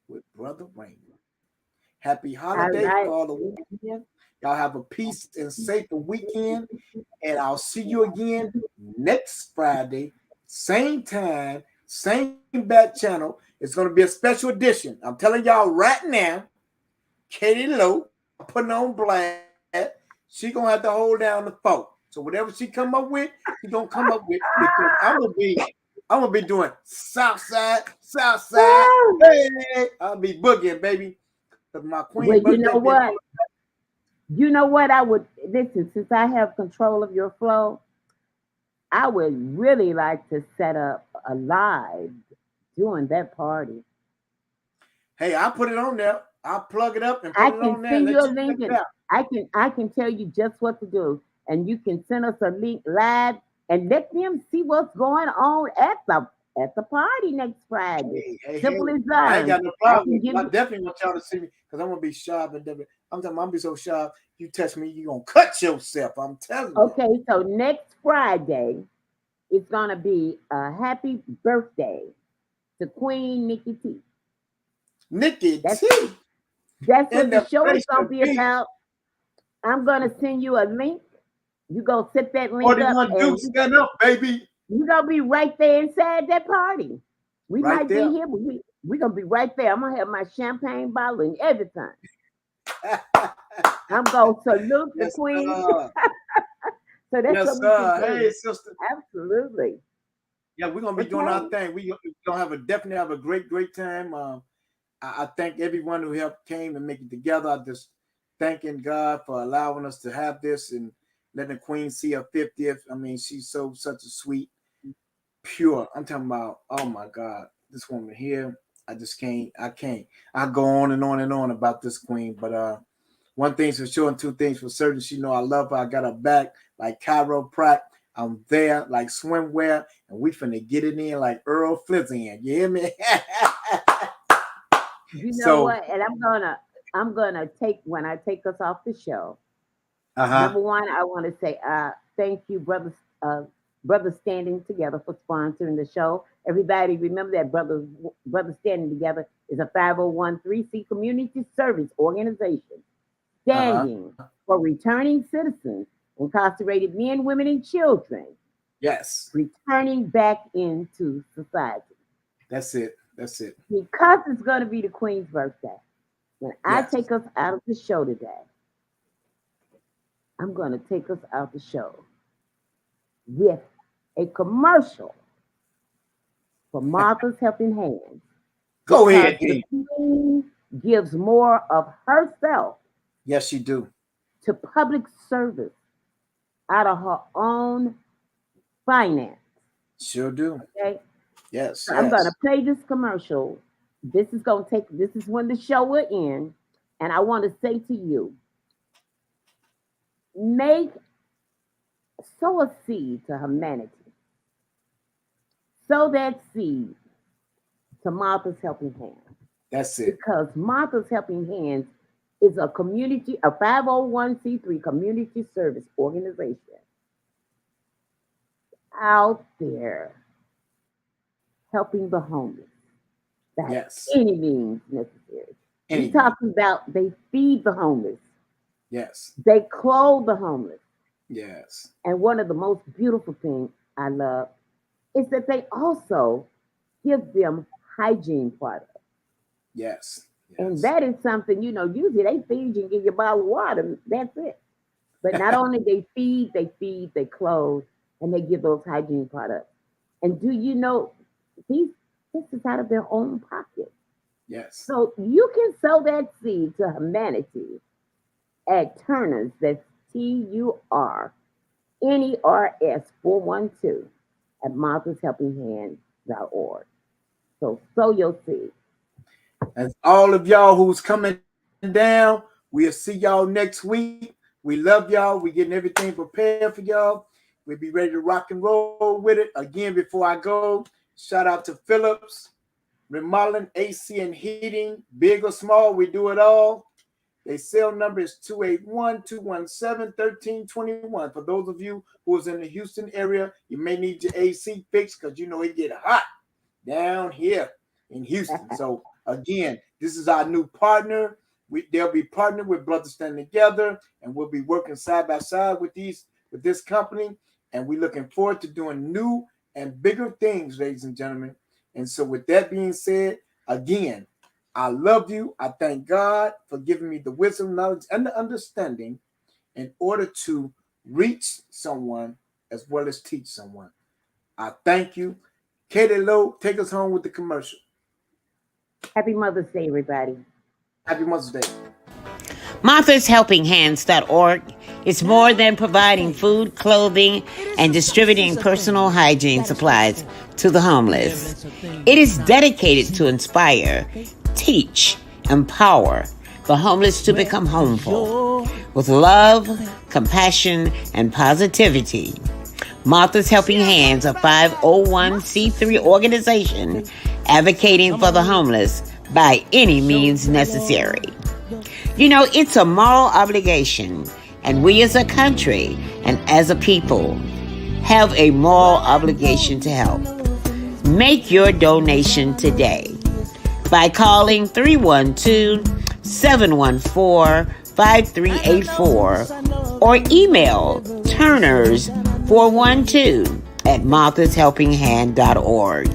with Brother Raymond. Happy holiday for all the weekend. Y'all have a peace and safe weekend. And I'll see you again next Friday, same time, same back channel. It's going to be a special edition. I'm telling y'all right now, Katie Lowe, putting on blast, she going to have to hold down the fort. So whatever she come up with, she going to come up with, because I'm going to be doing Southside. Hey, I'll be boogieing, baby. My queen. Well, you know what? I would listen, since I have control of your flow, I would really like to set up a live during that party. Hey, I'll put it on there. I'll plug it up and put it on there. I can send you a link, and I can tell you just what to do, and you can send us a link live and let them see what's going on at the party next Friday. Simple as that. I ain't got no problem. I definitely want y'all to see me because I'm gonna be sharp and different. I'm gonna be so sharp. You touch me, you gonna cut yourself. I'm telling you. Okay, so next Friday, it's gonna be a happy birthday to Queen Nikki T. That's what the show is gonna be about. I'm gonna send you a link. You go set that link up. What do you want to do? Stand up, baby. You're gonna be right there inside that party. We right might there. be here, but we're gonna be right there. I'm gonna have my champagne bottle and everything. I'm going to salute the Yes, queen. sir. So that's Yes, what we sir. can Hey, do. sister. Absolutely. Yeah, we're gonna be doing Okay. our thing. We gonna have a definitely have a great time. I thank everyone who helped came and make it together. I just thanking God for allowing us to have this and letting the Queen see her 50th. I mean, she's such a sweet, pure. I'm talking about. Oh my God, this woman here. I just can't. I can't. I go on and on and on about this Queen, but one thing's for sure and two things for certain. She know I love her. I got her back like chiropract. I'm there like swimwear, and we finna get it in like Earl Flizzian. You hear me? You know So, what? And I'm gonna take when I take us off the show. uh-huh. Number one, I want to say thank you, brothers standing together for sponsoring the show. Everybody, remember that brothers standing together is a 501c community service organization Uh-huh. standing for returning citizens, incarcerated men, women, and children Yes. returning back into society. That's it. That's it. Because it's going to be the Queen's birthday, when I Yes. take us out of the show today, I'm going to take us out the show with a commercial for Martha's Helping Hands. Go Because ahead, the King. Queen gives more of herself Yes, you do. to public service out of her own finance. Sure do. Okay? Yes, So I'm going to yes. play this commercial. This is when the show will end. And I want to say to you, make, sow a seed to humanity. Sow that seed to Martha's Helping Hands. That's it. Because Martha's Helping Hands is a 501c3 community service organization out there helping the homeless by Yes. any means necessary. We Anything. talking about they feed the homeless, Yes. they clothe the homeless, Yes. and one of the most beautiful things I love is that they also give them hygiene products. Yes. And Yes. that is something, usually they feed you and give you a bottle of water. That's it. But not only they feed, they clothe, and they give those hygiene products. And do you know these this is out of their own pocket. Yes. So you can sow that seed to humanity at Turner's, that's TURNERS 412 at marthashelpinghands.org. So sow your seed. As all of y'all who's coming down, we'll see y'all next week. We love y'all. We getting everything prepared for y'all. We'll be ready to rock and roll with it. Again, before I go, shout out to Phillips, Remodeling, AC and Heating, big or small, we do it all. Their cell number is 281-217-1321. For those of you who is in the Houston area, you may need your AC fixed because it get hot down here in Houston. So again, this is our new partner. They'll be partnered with Brothers Standing Together, and we'll be working side by side with this company. And we're looking forward to doing new and bigger things, ladies and gentlemen. And so with that being said, again, I love you. I thank God for giving me the wisdom, knowledge, and the understanding in order to reach someone as well as teach someone. I thank you. Katie Lowe, take us home with the commercial. Happy Mother's Day, everybody. Happy Mother's Day. MarthasHelpingHands.org is more than providing food, clothing, and distributing personal hygiene supplies to the homeless. It is dedicated to inspire, teach, empower the homeless to become homeful with love, compassion, and positivity. Martha's Helping Hands, a 501c3 organization advocating for the homeless by any means necessary. It's a moral obligation, and we as a country and as a people have a moral obligation to help. Make your donation today by calling 312-714-5384 or email Turners412 at marthashelpinghand.org.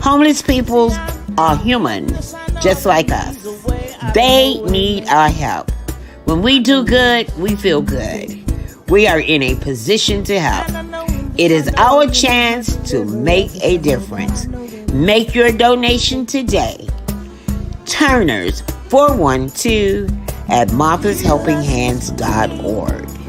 Homeless people are human, just like us. They need our help. When we do good, we feel good. We are in a position to help. It is our chance to make a difference. Make your donation today. Turners 412 at marthashelpinghands.org.